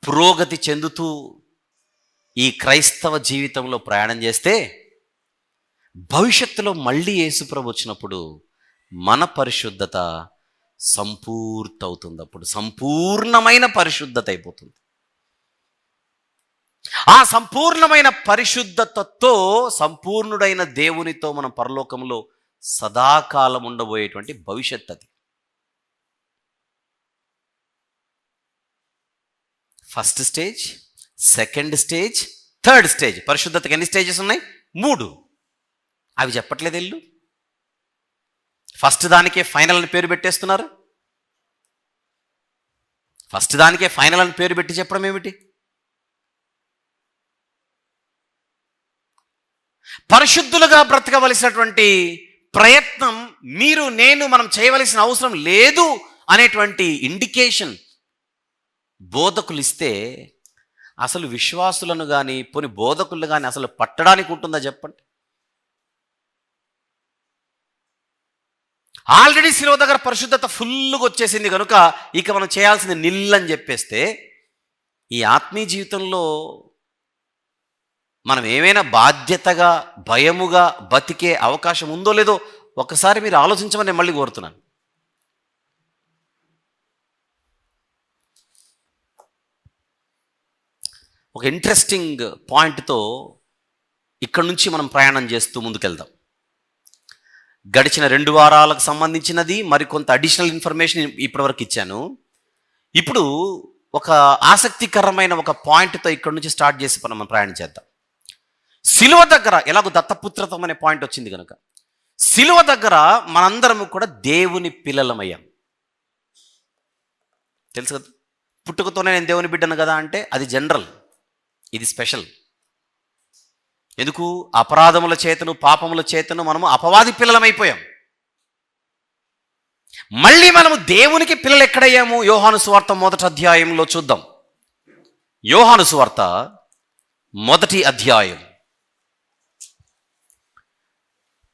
పురోగతి చెందుతూ ఈ క్రైస్తవ జీవితంలో ప్రయాణం చేస్తే భవిష్యత్తులో మళ్ళీ యేసుప్రభు వచ్చినప్పుడు మన పరిశుద్ధత సంపూర్తవుతుంది. అప్పుడు సంపూర్ణమైన పరిశుద్ధత అయిపోతుంది. ఆ సంపూర్ణమైన పరిశుద్ధతతో సంపూర్ణుడైన దేవునితో మనం పరలోకంలో సదాకాలం ఉండబోయేటువంటి భవిష్యత్ అది. First stage, second stage, third stage. పరిశుద్ధతకి ఎన్ని స్టేజెస్ ఉన్నాయి? 3. అవి చెప్పట్లేదు వీళ్ళు. ఫస్ట్ దానికే ఫైనల్ అని పేరు పెట్టేస్తున్నారు. ఫస్ట్ దానికే ఫైనల్ అని పేరు పెట్టి చెప్పడం ఏమిటి? పరిశుద్ధులుగా బ్రతకవలసినటువంటి ప్రయత్నం మీరు నేను మనం చేయవలసిన అవసరం లేదు అనేటువంటి ఇండికేషన్ బోధకులు ఇస్తే అసలు విశ్వాసులను కానీ పోని బోధకులను కానీ అసలు పట్టడానికి ఉంటుందా చెప్పండి? ఆల్రెడీ శిలువ దగ్గర పరిశుద్ధత ఫుల్గా వచ్చేసింది కనుక ఇక మనం చేయాల్సింది నిల్లని చెప్పేస్తే ఈ ఆత్మీయ జీవితంలో మనం ఏమైనా బాధ్యతగా భయముగా బతికే అవకాశం ఉందో లేదో ఒకసారి మీరు ఆలోచించమని నేను మళ్ళీ కోరుతున్నాను. ఒక ఇంట్రెస్టింగ్ పాయింట్తో ఇక్కడి నుంచి మనం ప్రయాణం చేస్తూ ముందుకెళ్దాం. గడిచిన 2 వారాలకు సంబంధించినది మరికొంత అడిషనల్ ఇన్ఫర్మేషన్ ఇప్పటివరకు ఇచ్చాను. ఇప్పుడు ఒక ఆసక్తికరమైన ఒక పాయింట్తో ఇక్కడి నుంచి స్టార్ట్ చేసి మనం ప్రయాణం చేద్దాం. శిలువ దగ్గర ఎలాగో దత్తపుత్రత్వం అనే పాయింట్ వచ్చింది కనుక శిలువ దగ్గర మనందరము కూడా దేవుని పిల్లలమయ్యాం. తెలుసు కదా, పుట్టుకతోనే నేను దేవుని బిడ్డను కదా అంటే అది జనరల్, ఇది స్పెషల్. ఎందుకు? అపరాధముల చేతను పాపముల చేతను మనము అపవాది పిల్లలమైపోయాం. మళ్ళీ మనము దేవునికి పిల్లలు ఎక్కడయ్యాము? యోహాను సువార్త 1వ అధ్యాయంలో చూద్దాం. యోహాను సువార్త 1వ అధ్యాయం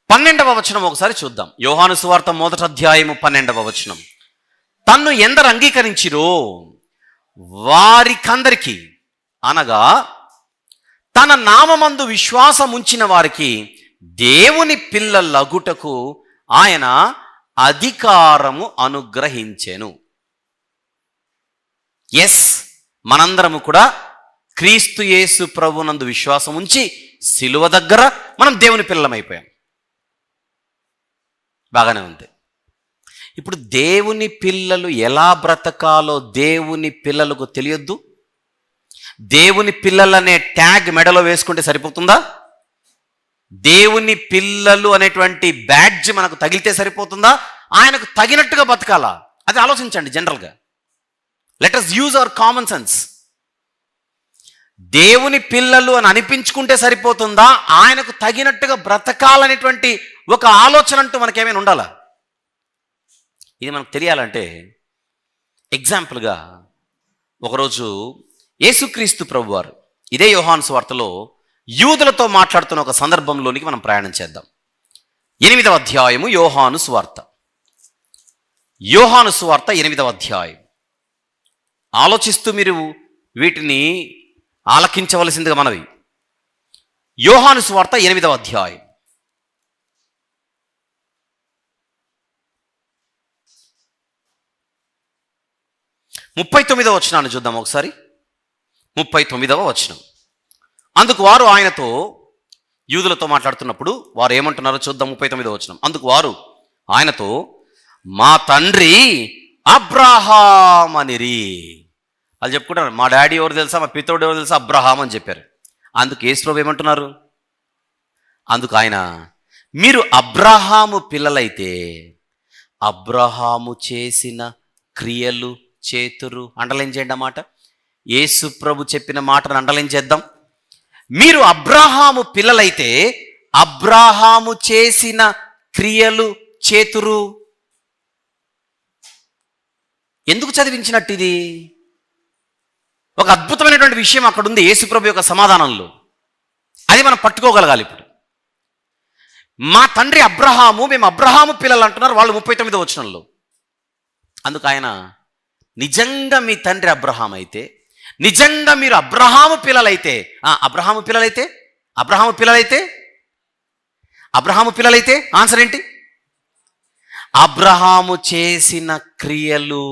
12వ వచనం ఒకసారి చూద్దాం. యోహాను సువార్త 1వ అధ్యాయము 12వ వచనం. తన్ను ఎందరు అంగీకరించిరో వారికందరికి అనగా తన నామమందు విశ్వాసం ఉంచిన వారికి దేవుని పిల్లలగుటకు ఆయన అధికారము అనుగ్రహించెను. ఎస్, మనందరము కూడా క్రీస్తు యేసు ప్రభునందు విశ్వాసం ఉంచి శిలువ దగ్గర మనం దేవుని పిల్లలమైపోయాం. బాగానే ఉంది. ఇప్పుడు దేవుని పిల్లలు ఎలా బ్రతకాలో దేవుని పిల్లలకు తెలియొద్దు? దేవుని పిల్లలనే ట్యాగ్ మెడలో వేసుకుంటే సరిపోతుందా? దేవుని పిల్లలు అనేటువంటి బ్యాడ్జ్ మనకు తగిలితే సరిపోతుందా? ఆయనకు తగినట్టుగా బతకాలా? అది ఆలోచించండి. జనరల్గా let us use our common sense. దేవుని పిల్లలు అని అనిపించుకుంటే సరిపోతుందా? ఆయనకు తగినట్టుగా బ్రతకాలనేటువంటి ఒక ఆలోచన అంటూ మనకేమైనా ఉండాలా? ఇది మనకు తెలియాలంటే ఎగ్జాంపుల్గా ఒకరోజు యేసుక్రీస్తు ప్రభువారు ఇదే యోహాను సువార్తలో యూదులతో మాట్లాడుతున్న ఒక సందర్భంలోనికి మనం ప్రయాణం చేద్దాం. 8వ అధ్యాయము యోహాను సువార్త. యోహాను సువార్త 8వ అధ్యాయం. ఆలోచిస్తూ మీరు వీటిని ఆలకించవలసిందిగా మనవి. యోహాను సువార్త 8వ అధ్యాయం 39వ వచనాన్ని చూద్దాం ఒకసారి. 39వ వచనం. అందుకు వారు ఆయనతో, యూదులతో మాట్లాడుతున్నప్పుడు వారు ఏమంటున్నారో చూద్దాం. 39వ వచనం. అందుకు వారు ఆయనతో, మా తండ్రి అబ్రహాం అనిరి. వాళ్ళు చెప్పుకుంటారు, మా డాడీ ఎవరు తెలుసా, మా పితోడు ఎవరు తెలుసా, అబ్రహాం అని చెప్పారు. అందుకు యేసు ప్రభువు ఏమంటున్నారు? అందుకు ఆయన, మీరు అబ్రహాము పిల్లలైతే అబ్రహాము చేసిన క్రియలు చేతురు. అండర్లైన్ చేయండి అన్నమాట. యేసు ప్రభు చెప్పిన మాటను అండర్లైన్ చేద్దాం. మీరు అబ్రహాము పిల్లలైతే అబ్రహాము చేసిన క్రియలు చేతురు. ఎందుకు చదివించినట్టు? ఇది ఒక అద్భుతమైనటువంటి విషయం అక్కడ ఉంది యేసు ప్రభు యొక్క సమాధానంలో. అది మనం పట్టుకోగలగాలి. ఇప్పుడు మా తండ్రి అబ్రహాము, మేము అబ్రహాము పిల్లలు అంటున్నారు వాళ్ళు 39వ వచనంలో. అందుకు ఆయన, నిజంగా మీ తండ్రి అబ్రహాం అయితే, నిజంగా మీరు అబ్రహాము పిల్లలైతే, అబ్రహాము పిల్లలైతే ఆన్సర్ ఏంటి? అబ్రహాము చేసిన క్రియలు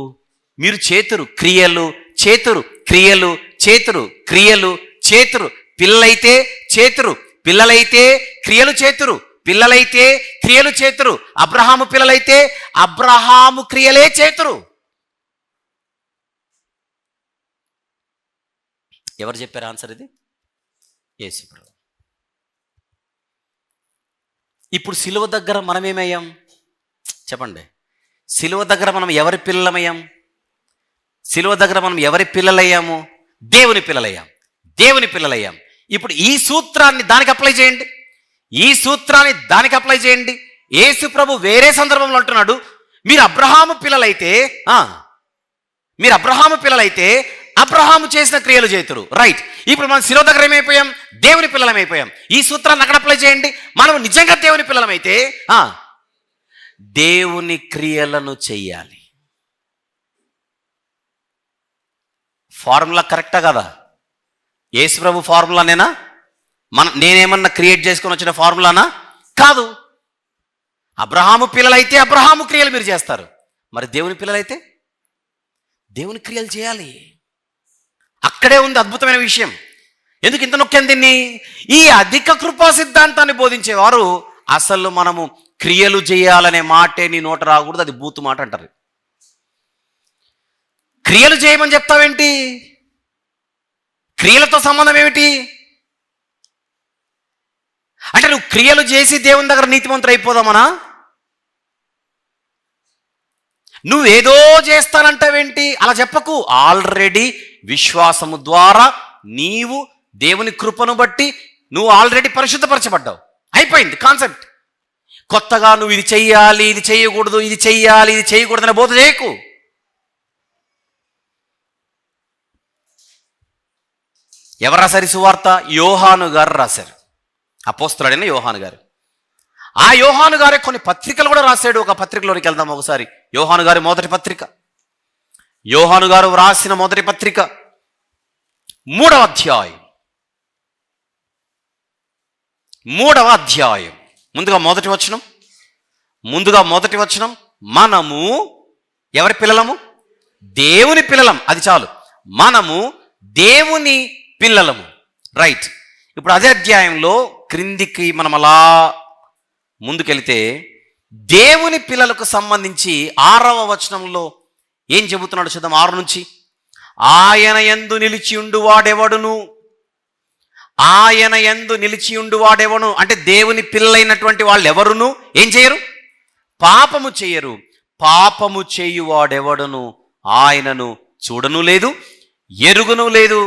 మీరు చేతురు. క్రియలు చేతురు, క్రియలు చేతురు, క్రియలు చేతురు. పిల్లలైతే చేతురు, పిల్లలైతే క్రియలు చేతురు, పిల్లలైతే క్రియలు చేతురు. అబ్రహాము పిల్లలైతే అబ్రహాము క్రియలే చేతురు. ఎవరు చెప్పారు ఆన్సర్? ఇది యేసు ప్రభు. ఇప్పుడు సిలువ దగ్గర మనం ఏమయ్యాం చెప్పండి? సిలువ దగ్గర మనం ఎవరి పిల్లలమయ్యాం? సిలువ దగ్గర మనం ఎవరి పిల్లలయ్యాము? దేవుని పిల్లలయ్యాం. దేవుని పిల్లలయ్యాం. ఇప్పుడు ఈ సూత్రాన్ని దానికి అప్లై చేయండి. ఈ సూత్రాన్ని దానికి అప్లై చేయండి. యేసు ప్రభు వేరే సందర్భంలో అంటున్నాడు, మీరు అబ్రహాము పిల్లలైతే అబ్రహాము చేసిన క్రియలు చేతురు. రైట్. ఇప్పుడు మనం శిలో దగ్గర ఏమైపోయాం? దేవుని పిల్లలమైపోయాం. ఈ సూత్రాన్ని అక్కడ అప్లై చేయండి. మనం నిజంగా దేవుని పిల్లలమైతే దేవుని క్రియలను చెయ్యాలి. ఫార్ములా కరెక్టా కదా? యేసు ప్రభు ఫార్ములానేనా? నేనేమన్నా క్రియేట్ చేసుకొని వచ్చిన ఫార్ములానా? కాదు. అబ్రహాము పిల్లలైతే అబ్రహాము క్రియలు మీరు చేస్తారు. మరి దేవుని పిల్లలైతే దేవుని క్రియలు చేయాలి. అక్కడే ఉంది అద్భుతమైన విషయం. ఎందుకు ఇంత నొక్కాను దీన్ని? ఈ అధిక కృపా సిద్ధాంతాన్ని బోధించేవారు అసలు మనము క్రియలు చేయాలనే మాటే నీ నోట రాకూడదు, అది బూతు మాట అంటారు. క్రియలు చేయమని చెప్తావేంటి? క్రియలతో సంబంధం ఏమిటి? అంటే నువ్వు క్రియలు చేసి దేవుని దగ్గర నీతిమంతుడు అయిపోదామనా? నువ్వేదో చేస్తానంటావేంటి? అలా చెప్పకు. ఆల్రెడీ విశ్వాసము ద్వారా నీవు దేవుని కృపను బట్టి నువ్వు ఆల్రెడీ పరిశుద్ధపరచబడ్డావు. అయిపోయింది కాన్సెప్ట్. కొత్తగా నువ్వు ఇది చెయ్యాలి, ఇది చేయకూడదు, ఇది చెయ్యాలి, ఇది చేయకూడదని బోధ చేయకు. ఎవరు రాశారు ఈ సువార్త? యోహాను గారు రాశారు. అపోస్తలుడైన యోహాను గారు. ఆ యోహాను గారే కొన్ని పత్రికలు కూడా రాశాడు. ఒక పత్రికలోనికి వెళ్దాం ఒకసారి. యోహాను గారి మొదటి పత్రిక, యోహాను గారు వ్రాసిన మొదటి పత్రిక 3వ అధ్యాయం. ముందుగా మొదటి వచనం మనము ఎవరి పిల్లలము? దేవుని పిల్లలం. అది చాలు. మనము దేవుని పిల్లలము. రైట్. ఇప్పుడు అదే అధ్యాయంలో క్రిందికి మనం అలా ముందుకెళితే దేవుని పిల్లలకు సంబంధించి 6వ వచనంలో ఏం చెబుతున్నాడు చూద్దాం. 6 నుంచి. ఆయన యందు నిలిచియుండు వాడెవడును, ఆయన యందు నిలిచియుండు వాడెవను అంటే దేవుని పిల్లలైనటువంటి వాళ్ళు ఎవరును ఏం చేయరు? పాపము చేయరు. పాపము చేయువాడెవడును ఆయనను చూడను లేదు, ఎరుగును లేదు.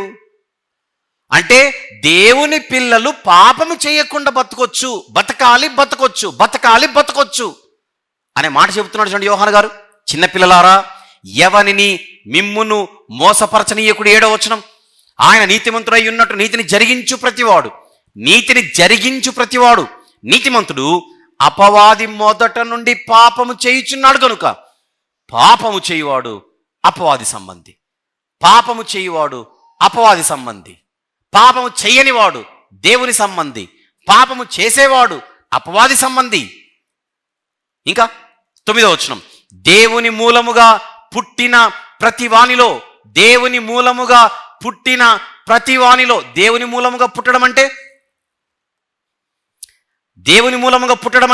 అంటే దేవుని పిల్లలు పాపము చేయకుండా బతకొచ్చు, బతకొచ్చు అనే మాట చెబుతున్నాడు చూడండి యోహాను గారు. చిన్నపిల్లలారా, ఎవనిని మిమ్మును మోసపరచనీయకుడు. 7వ వచనం. ఆయన నీతిమంతుడై ఉన్నట్టు నీతిని జరిగించు ప్రతివాడు నీతిమంతుడు. అపవాది మొదట నుండి పాపము చేయుచున్నాడు కనుక పాపము చేయువాడు అపవాది సంబంధి. పాపము చేయనివాడు దేవుని సంబంధి. పాపము చేసేవాడు అపవాది సంబంధి. ఇంకా 9వ వచనం. దేవుని మూలముగా పుట్టిన ప్రతివానిలో దేవుని మూలముగా పుట్టడం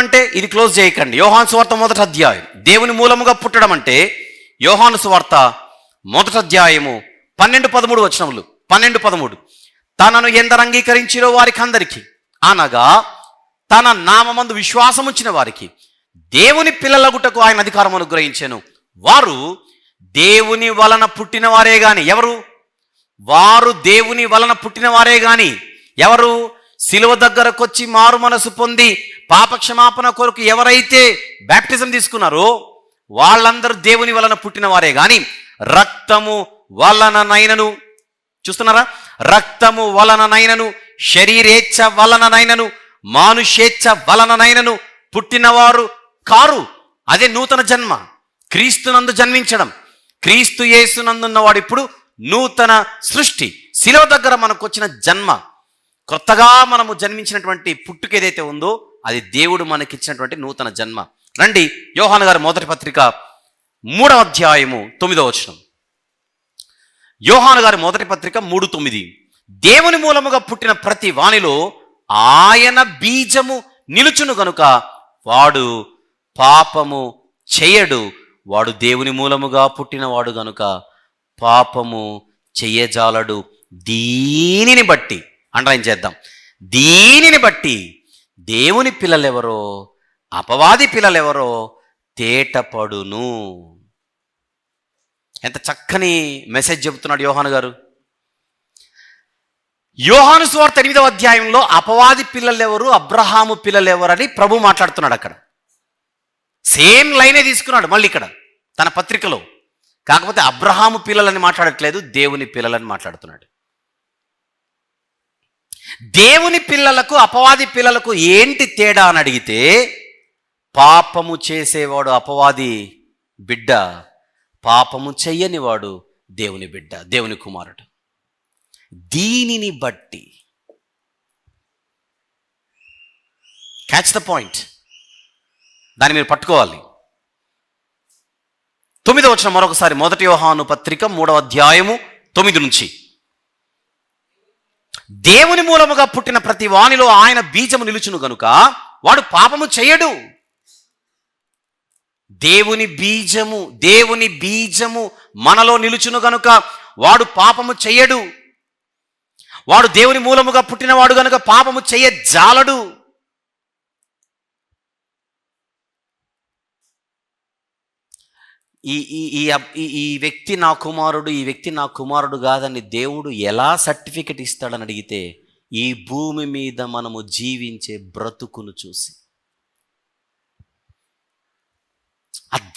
అంటే ఇది క్లోజ్ చేయకండి. యోహాను సువార్త 1వ అధ్యాయం. దేవుని మూలముగా పుట్టడం అంటే యోహాను సువార్త 1వ అధ్యాయము 12-13 వచనములు. 12-13. తనను ఎందరు అంగీకరించిరో వారికి అందరికీ, అనగా తన నామమందు విశ్వాసముంచిన వారికి దేవుని పిల్లలగుటకు ఆయన అధికారం అనుగ్రహించెను. వారు దేవుని వలన పుట్టిన వారే గాని ఎవరు? శిలువ దగ్గరకొచ్చి మారు మనసు పొంది పాపక్షమాపణ కొరకు ఎవరైతే బ్యాప్టిజం తీసుకున్నారో వాళ్ళందరూ దేవుని వలన పుట్టిన వారే గాని రక్తము వలననైనను, చూస్తున్నారా, రక్తము వలననైనను, శరీరేచ్ఛ వలననైనను, మానుషేచ్ఛ వలననైనను పుట్టినవారు కారు. అదే నూతన జన్మ, క్రీస్తునందు జన్మించడం. క్రీస్తు యేసునందున్నవాడు ఇప్పుడు నూతన సృష్టి. శిలువ దగ్గర మనకు వచ్చిన జన్మ, కొత్తగా మనము జన్మించినటువంటి పుట్టుక ఏదైతే ఉందో అది దేవుడు మనకిచ్చినటువంటి నూతన జన్మ. రండి యోహాను గారి మొదటి పత్రిక 3వ అధ్యాయము 9వ వచనం. యోహాను గారి మొదటి పత్రిక 3:9. దేవుని మూలముగా పుట్టిన ప్రతి వానిలో ఆయన బీజము నిలుచును గనుక వాడు పాపము చేయడు. వాడు దేవుని మూలముగా పుట్టినవాడు గనుక పాపము చెయ్యజాలడు. దీనిని బట్టి అండర్లైన్ చేద్దాం. దీనిని బట్టి దేవుని పిల్లలెవరో అపవాది పిల్లలెవరో తేటపడును. ఎంత చక్కని మెసేజ్ చెబుతున్నాడు యోహాను గారు. యోహాను సువార్త 8వ అధ్యాయంలో అపవాది పిల్లలెవరు, అబ్రహాము పిల్లలెవరు అని ప్రభు మాట్లాడుతున్నాడు. అక్కడ సేమ్ లైనే తీసుకున్నాడు మళ్ళీ ఇక్కడ తన పత్రికలో. కాకపోతే అబ్రహాము పిల్లలని మాట్లాడట్లేదు, దేవుని పిల్లలని మాట్లాడుతున్నాడు. దేవుని పిల్లలకు అపవాది పిల్లలకు ఏంటి తేడా అని అడిగితే, పాపము చేసేవాడు అపవాది బిడ్డ, పాపము చెయ్యనివాడు దేవుని బిడ్డ, దేవుని కుమారుడు. దీనిని బట్టి క్యాచ్ ద పాయింట్, దాన్ని మీరు పట్టుకోవాలి. 9వ వచనం మరొకసారి, 1 యోహాను పత్రిక 3వ అధ్యాయము 9 నుంచి. దేవుని మూలముగా పుట్టిన ప్రతి వానిలో ఆయన బీజము నిలుచును గనుక వాడు పాపము చేయడు. దేవుని బీజము మనలో నిలుచును గనుక వాడు పాపము చెయ్యడు. వాడు దేవుని మూలముగా పుట్టినవాడు గనుక పాపము చెయ్యజాలడు. ఈ వ్యక్తి నా కుమారుడు, ఈ వ్యక్తి నా కుమారుడు కాదని దేవుడు ఎలా సర్టిఫికెట్ ఇస్తాడని అడిగితే, ఈ భూమి మీద మనము జీవించే బ్రతుకును చూసి.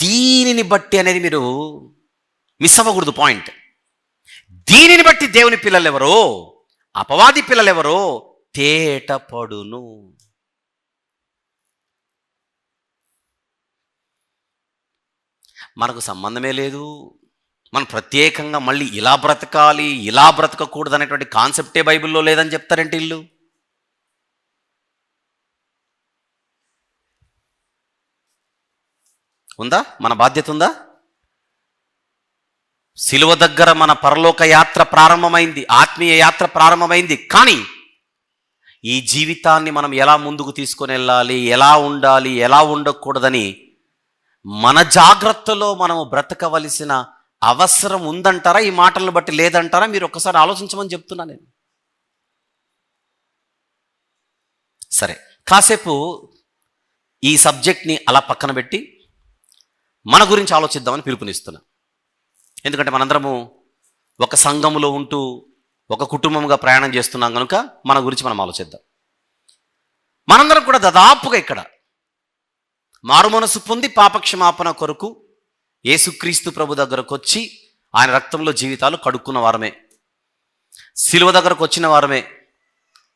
దీనిని బట్టి అనేది మీరు మిస్ అవ్వకూడదు పాయింట్. దీనిని బట్టి దేవుని పిల్లలెవరో అపవాది పిల్లలెవరో తేటపడును. మనకు సంబంధమే లేదు, మనం ప్రత్యేకంగా మళ్ళీ ఇలా బ్రతకాలి ఇలా బ్రతకకూడదు అనేటువంటి కాన్సెప్టే బైబిల్లో లేదని చెప్తారేంటి ఇల్లు. ఉందా? మన బాధ్యత ఉందా? సిలువ దగ్గర మన పరలోక యాత్ర ప్రారంభమైంది, ఆత్మీయ యాత్ర ప్రారంభమైంది. కానీ ఈ జీవితాన్ని మనం ఎలా ముందుకు తీసుకొని వెళ్ళాలి, ఎలా ఉండాలి, ఎలా ఉండకూడదని మన జాగ్రత్తలో మనము బ్రతకవలసిన అవసరం ఉందంటారా? ఈ మాటలను బట్టి లేదంటారా? మీరు ఒక్కసారి ఆలోచించమని చెప్తున్నా నేను. సరే, కాసేపు ఈ సబ్జెక్ట్ని అలా పక్కన పెట్టి మన గురించి ఆలోచిద్దామని పిలుపునిస్తున్నా. ఎందుకంటే మనందరము ఒక సంఘములో ఉంటూ ఒక కుటుంబంగా ప్రయాణం చేస్తున్నాం కనుక మన గురించి మనం ఆలోచిద్దాం. మనందరం కూడా దాదాపుగా ఇక్కడ మారుమనసు పొంది పాపక్షమాపణ కొరకు యేసుక్రీస్తు ప్రభు దగ్గరకు వచ్చి ఆయన రక్తంలో జీవితాలు కడుక్కున్న వారమే, సిలువ దగ్గరకు వచ్చిన వారమే,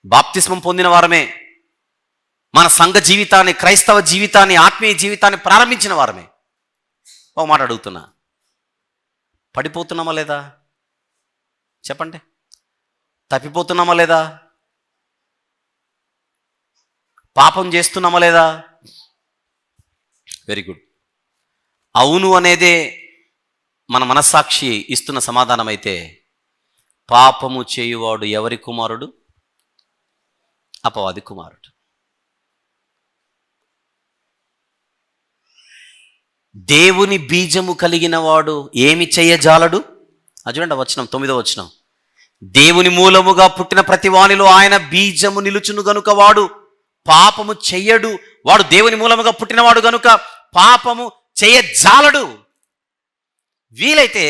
బాప్తిస్మం పొందిన వారమే, మన సంఘ జీవితాన్ని, క్రైస్తవ జీవితాన్ని, ఆత్మీయ జీవితాన్ని ప్రారంభించిన వారమే. ఒక మాట అడుగుతున్నా, పడిపోతున్నామా లేదా? చెప్పండి. తప్పిపోతున్నామా లేదా? పాపం చేస్తున్నామా లేదా? Very good. అవును అనేదే మన మనస్సాక్షి ఇస్తున్న సమాధానం అయితే, పాపము చేయువాడు ఎవరి కుమారుడు? అపవాది కుమారుడు. దేవుని బీజము కలిగిన వాడు ఏమి చెయ్యజాలడు? చూడండి వచనం, 9వ వచనం. దేవుని మూలముగా పుట్టిన ప్రతి వానిలో ఆయన బీజము నిలుచును గనుక వాడు పాపము చెయ్యడు. వాడు దేవుని మూలముగా పుట్టినవాడు గనుక పాపము చెయ్యజాలడు. వీలైతే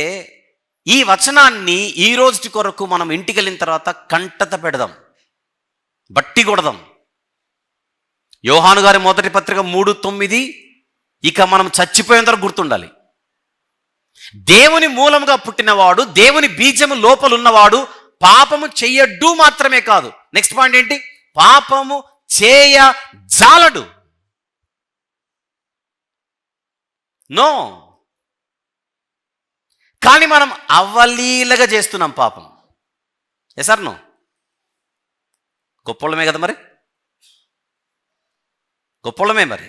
ఈ వచనాన్ని ఈ రోజు కొరకు మనం ఇంటికి వెళ్ళిన తర్వాత కంటత పెడదాం, బట్టి కొడదాం. యోహాను గారి మొదటి పత్రిక 3:9 ఇక మనం చచ్చిపోయేంత వరకు గుర్తుండాలి. దేవుని మూలముగా పుట్టినవాడు, దేవుని బీజము లోపలున్నవాడు పాపము చెయ్యడు మాత్రమే కాదు, నెక్స్ట్ పాయింట్ ఏంటి? పాపము చేయజాలడు. నో, కానీ మనం అవలీలగా చేస్తున్నాం పాపం. సార్ నో, గొప్పోళ్ళమే కదా మరి, గొప్పోళ్ళమే మరి.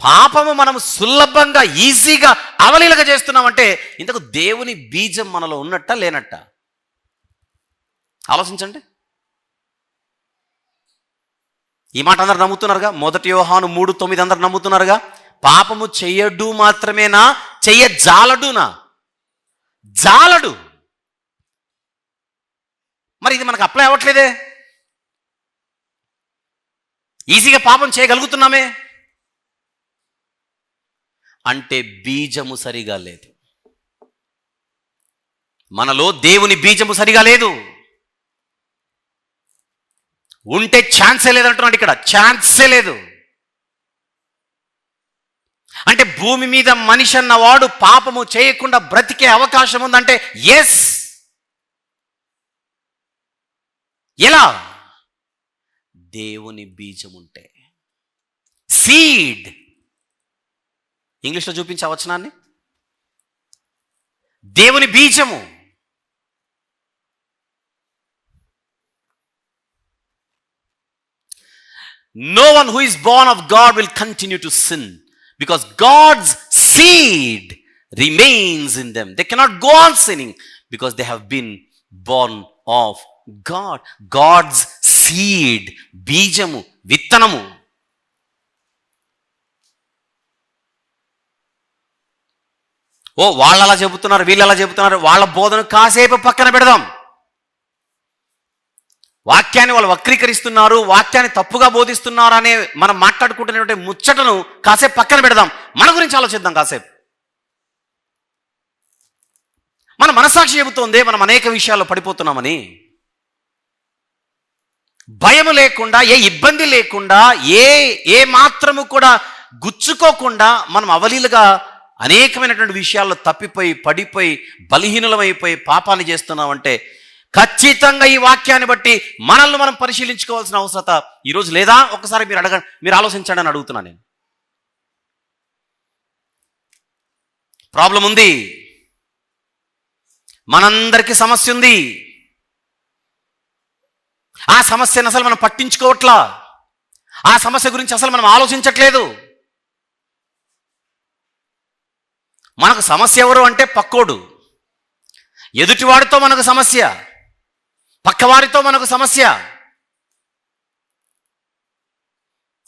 పాపము మనం సులభంగా ఈజీగా అవలీలగా చేస్తున్నామంటే ఇంతకు దేవుని బీజం మనలో ఉన్నట్ట లేనట్ట? ఆలోచించండి. ఈ మాట అందరు నమ్ముతున్నారుగా? 1 యోహాను 3:9 అందరు నమ్ముతున్నారుగా? పాపము చెయ్యడు మాత్రమేనా, చెయ్యజాలడునా? జాలడు. మరి ఇది మనకు అప్లై అవ్వట్లేదే. ఈజీగా పాపం చేయగలుగుతున్నామే అంటే బీజము సరిగా లేదు, మనలో దేవుని బీజము సరిగా లేదు. ఉంటే ఛాన్సే లేదంటున్నాడు ఇక్కడ, ఛాన్సే లేదు. అంటే భూమి మీద మనిషి అన్నవాడు పాపము చేయకుండా బ్రతికే అవకాశం ఉందంటే ఎస్. ఎలా? దేవుని బీజం ఉంటే. సీడ్. ఇంగ్లీష్లో చూపించే వచనాన్ని. దేవుని బీజము. No one who is born of God will continue to sin because God's seed remains in them. They cannot go on sinning because they have been born of God. God's seed, బీజము, విత్తనము. వాళ్ళు అలా చెబుతున్నారు, వీళ్ళు అలా చెబుతున్నారు, వాళ్ళ బోధన కాసేపు పక్కన పెడదాం. వాక్యాన్ని వాళ్ళు వక్రీకరిస్తున్నారు, వాక్యాన్ని తప్పుగా బోధిస్తున్నారు అనే మనం మాట్లాడుకుంటున్నటువంటి ముచ్చటను కాసేపు పక్కన పెడదాం. మన గురించి ఆలోచిద్దాం కాసేపు. మన మనసాక్షి చెబుతోంది మనం అనేక విషయాల్లో పడిపోతున్నామని. భయం లేకుండా, ఏ ఇబ్బంది లేకుండా, ఏ మాత్రము కూడా గుచ్చుకోకుండా మనం అవలీలుగా అనేకమైనటువంటి విషయాల్లో తప్పిపోయి, పడిపోయి, బలహీనులమైపోయి పాపాన్ని చేస్తున్నామంటే ఖచ్చితంగా ఈ వాక్యాన్ని బట్టి మనల్ని మనం పరిశీలించుకోవాల్సిన అవసరత ఈరోజు లేదా? ఒకసారి మీరు ఆలోచించండి అని అడుగుతున్నాను నేను. ప్రాబ్లం ఉంది, మనందరికీ సమస్య ఉంది. ఆ సమస్యను అసలు మనం పట్టించుకోవట్లా. ఆ సమస్య గురించి అసలు మనం ఆలోచించట్లేదు. మనకు సమస్య ఎవరు అంటే పక్కోడు. ఎదుటివాడితో మనకు సమస్య, పక్కవారితో మనకు సమస్య.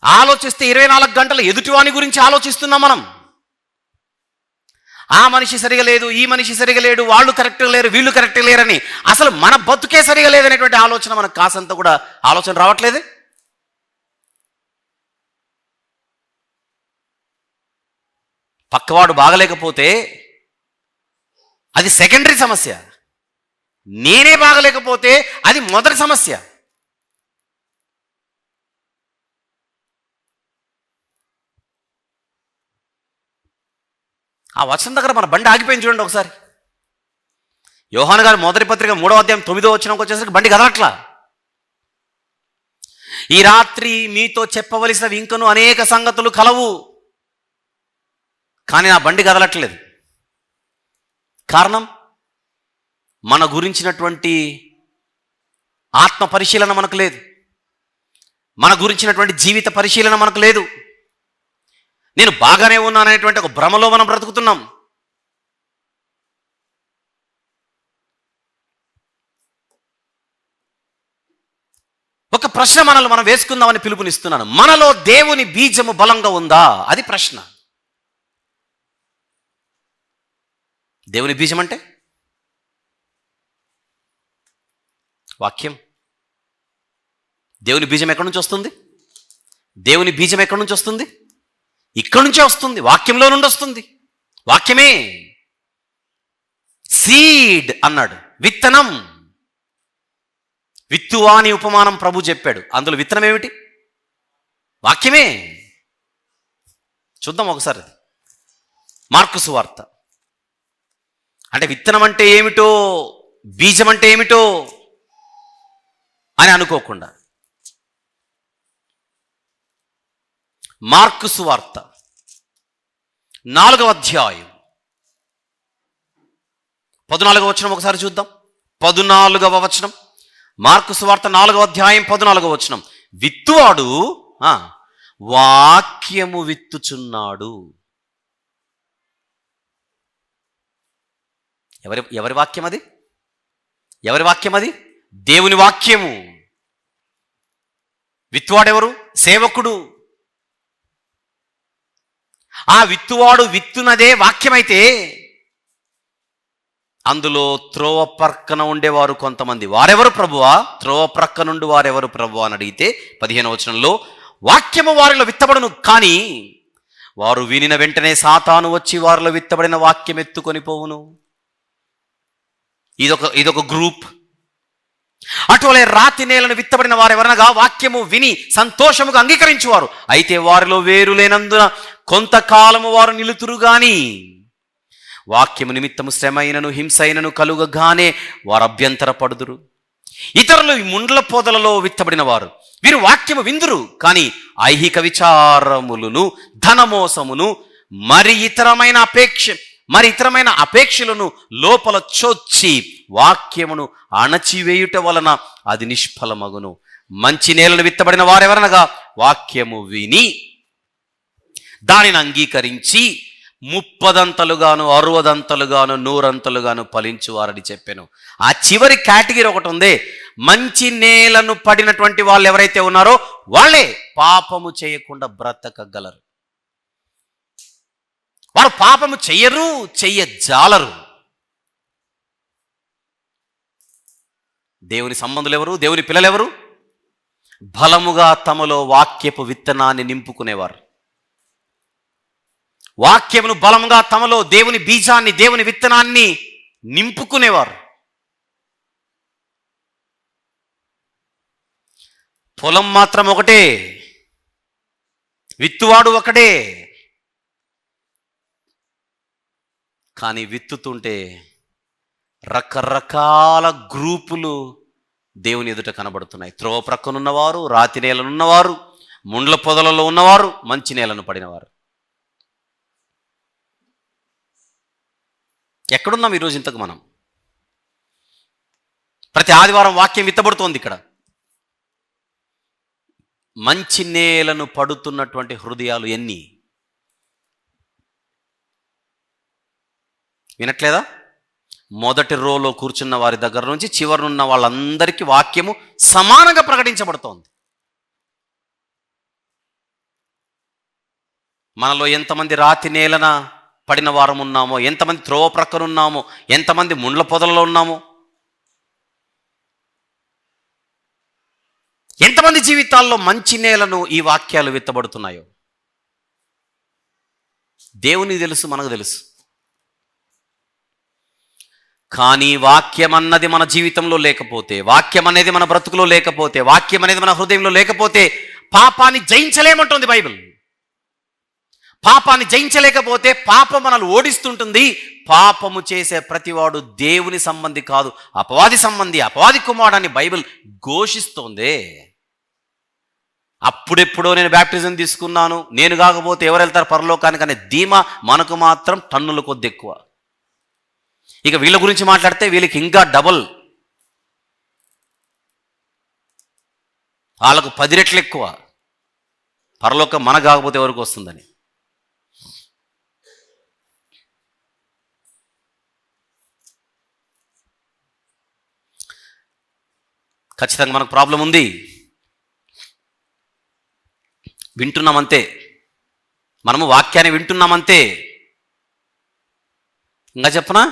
ఆలోచిస్తే 24 గంటలు ఎదుటివాని గురించి ఆలోచిస్తున్నాం మనం. ఆ మనిషి సరిగా లేదు, ఈ మనిషి సరిగా లేడు, వాళ్ళు కరెక్ట్గా లేరు, వీళ్ళు కరెక్ట్గా లేరని అసలు మన బతుకే సరిగా లేదనేటువంటి ఆలోచన మనకు కాసంత కూడా ఆలోచన రావట్లేదు. పక్కవాడు బాగలేకపోతే అది సెకండరీ సమస్య. నేనే బాగలేకపోతే అది మొదటి సమస్య. ఆ వచనం దగ్గర మన బండి ఆగిపోయింది చూడండి ఒకసారి. యోహాను గారు మొదటి పత్రిక 3వ అధ్యాయం 9వ వచనంకి వచ్చేసరికి బండి కదలట్లా. ఈ రాత్రి మీతో చెప్పవలసినవి ఇంకను అనేక సంగతులు కలవు, కానీ నా బండి కదలట్లేదు. కారణం, మన గురించినటువంటి ఆత్మ పరిశీలన మనకు లేదు, మన గురించినటువంటి జీవిత పరిశీలన మనకు లేదు. నేను బాగానే ఉన్నాననేటువంటి ఒక భ్రమలో మనం బ్రతుకుతున్నాం. ఒక ప్రశ్న మనల్ని మనం వేసుకుందామని పిలుపునిస్తున్నాను. మనలో దేవుని బీజము బలంగా ఉందా? అది ప్రశ్న. దేవుని బీజం అంటే వాక్యం. దేవుని బీజం ఎక్కడి నుంచి వస్తుంది? దేవుని బీజం ఎక్కడి నుంచి వస్తుంది? ఇక్కడి నుంచే వస్తుంది, వాక్యంలో నుండి వస్తుంది. వాక్యమే సీడ్ అన్నాడు, విత్తనం. విత్తువా అని ఉపమానం ప్రభు చెప్పాడు. అందులో విత్తనం ఏమిటి? వాక్యమే. చూద్దాం ఒకసారి మార్కు సువార్త. అంటే విత్తనం అంటే ఏమిటో, బీజం అంటే ఏమిటో అని అనుకోకుండా మార్కు సువార్త 4వ అధ్యాయం 14వ వచనం ఒకసారి చూద్దాం. 14వ వచనం, మార్కు సువార్త 4వ అధ్యాయం 14వ వచనం. విత్తువాడు వాక్యము విత్తుచున్నాడు. ఎవరి వాక్యం అది? ఎవరి వాక్యం అది? దేవుని వాక్యము. విత్తువాడెవరు? సేవకుడు. ఆ విత్తువాడు విత్తునదే వాక్యమైతే అందులో త్రోవ ప్రక్కన ఉండేవారు కొంతమంది. వారెవరు ప్రభువా? త్రోవ ప్రక్క నుండి వారెవరు ప్రభువా అని అడిగితే 15వ వచనంలో, వాక్యము వారిలో విత్తబడును, కానీ వారు వినిన వెంటనే సాతాను వచ్చి వారిలో విత్తబడిన వాక్యం ఎత్తుకొని పోవును. ఇదొక గ్రూప్. అటువలే రాతి నేలను విత్తబడిన వారు ఎవరనగా వాక్యము విని సంతోషముగా అంగీకరించువారు, అయితే వారిలో వేరు లేనందున కొంతకాలము వారు నిలుతురు గాని వాక్యము నిమిత్తము శ్రమ అయినను హింస అయినను కలుగగానే వారు అభ్యంతరపడుదురు. ఇతరులు ముండ్ల పొదలలో విత్తబడిన వారు, వీరు వాక్యము విందురు కానీ ఐహిక విచారములను ధనమోసమును మరి ఇతరమైన అపేక్షలను లోపల చొచ్చి వాక్యమును అణచివేయుట వలన అది నిష్ఫలమగును. మంచి నేలను విత్తబడిన వారెవరనగా వాక్యము విని దానిని అంగీకరించి 30 60 100 ఫలించువారని చెప్పాను. ఆ చివరి కేటగిరీ ఒకటి ఉంది. మంచి నేలను పడినటువంటి వాళ్ళు ఎవరైతే ఉన్నారో వాళ్ళే పాపము చేయకుండా బ్రతకగలరు. వారు పాపము చెయ్యజాలరు. దేవుని సంబంధులు ఎవరు? దేవుని పిల్లలెవరు? బలముగా తమలో వాక్యపు విత్తనాన్ని నింపుకునేవారు. వాక్యమును బలముగా తమలో దేవుని బీజాన్ని, దేవుని విత్తనాన్ని నింపుకునేవారు. పొలం మాత్రం ఒకటే, విత్తువాడు ఒకటే, కానీ విత్తుతుంటే రకరకాల గ్రూపులు దేవుని ఎదుట కనబడుతున్నాయి. త్రోవ ప్రక్కనున్నవారు, రాతి నేలనున్నవారు, ముండ్ల పొదలలో ఉన్నవారు, మంచి నేలను పడినవారు. ఎక్కడున్నాం ఈరోజు? ఇంతకు మనం ప్రతి ఆదివారం వాక్యం విత్తబడుతోంది. ఇక్కడ మంచి నేలను పడుతున్నటువంటి హృదయాలు ఎన్ని? వినట్లేదా? మొదటి రోలో కూర్చున్న వారి దగ్గర నుంచి చివరనున్న వాళ్ళందరికీ వాక్యము సమానంగా ప్రకటించబడుతోంది. మనలో ఎంతమంది రాతి నేలన పడిన వారం ఉన్నామో, ఎంతమంది త్రోవ ప్రక్కనున్నామో, ఎంతమంది ముండ్ల పొదలలో ఉన్నామో, ఎంతమంది జీవితాల్లో మంచి నేలను ఈ వాక్యాలు విత్తబడుతున్నాయో దేవునికి తెలుసు, మనకు తెలుసు. కానీ వాక్యం అన్నది మన జీవితంలో లేకపోతే, వాక్యం అనేది మన బ్రతుకులో లేకపోతే, వాక్యం అనేది మన హృదయంలో లేకపోతే పాపాన్ని జయించలేమంటుంది బైబిల్. పాపాన్ని జయించలేకపోతే పాపం మనల్ని ఓడిస్తుంటుంది. పాపము చేసే ప్రతివాడు దేవుని సంబంధి కాదు, అపవాది సంబంధి, అపవాది కుమారుడని బైబిల్ ఘోషిస్తోంది. అప్పుడెప్పుడో నేను బ్యాప్టిజం తీసుకున్నాను, నేను కాకపోతే ఎవరు వెళ్తారు పరలోకానికి అనే ధీమా మనకు మాత్రం టన్నుల కొద్ది ఎక్కువ. ఇక వీళ్ళ గురించి మాట్లాడితే వీళ్ళకి ఇంకా డబుల్, వాళ్ళకు 10 రెట్లు ఎక్కువ. పరలోకం మన కాకపోతే ఎవరికి వస్తుందని. ఖచ్చితంగా మనకు ప్రాబ్లం ఉంది. వింటున్నామంతే, మనము వాక్యాన్ని వింటున్నామంతే. ఇంకా చెప్పనా,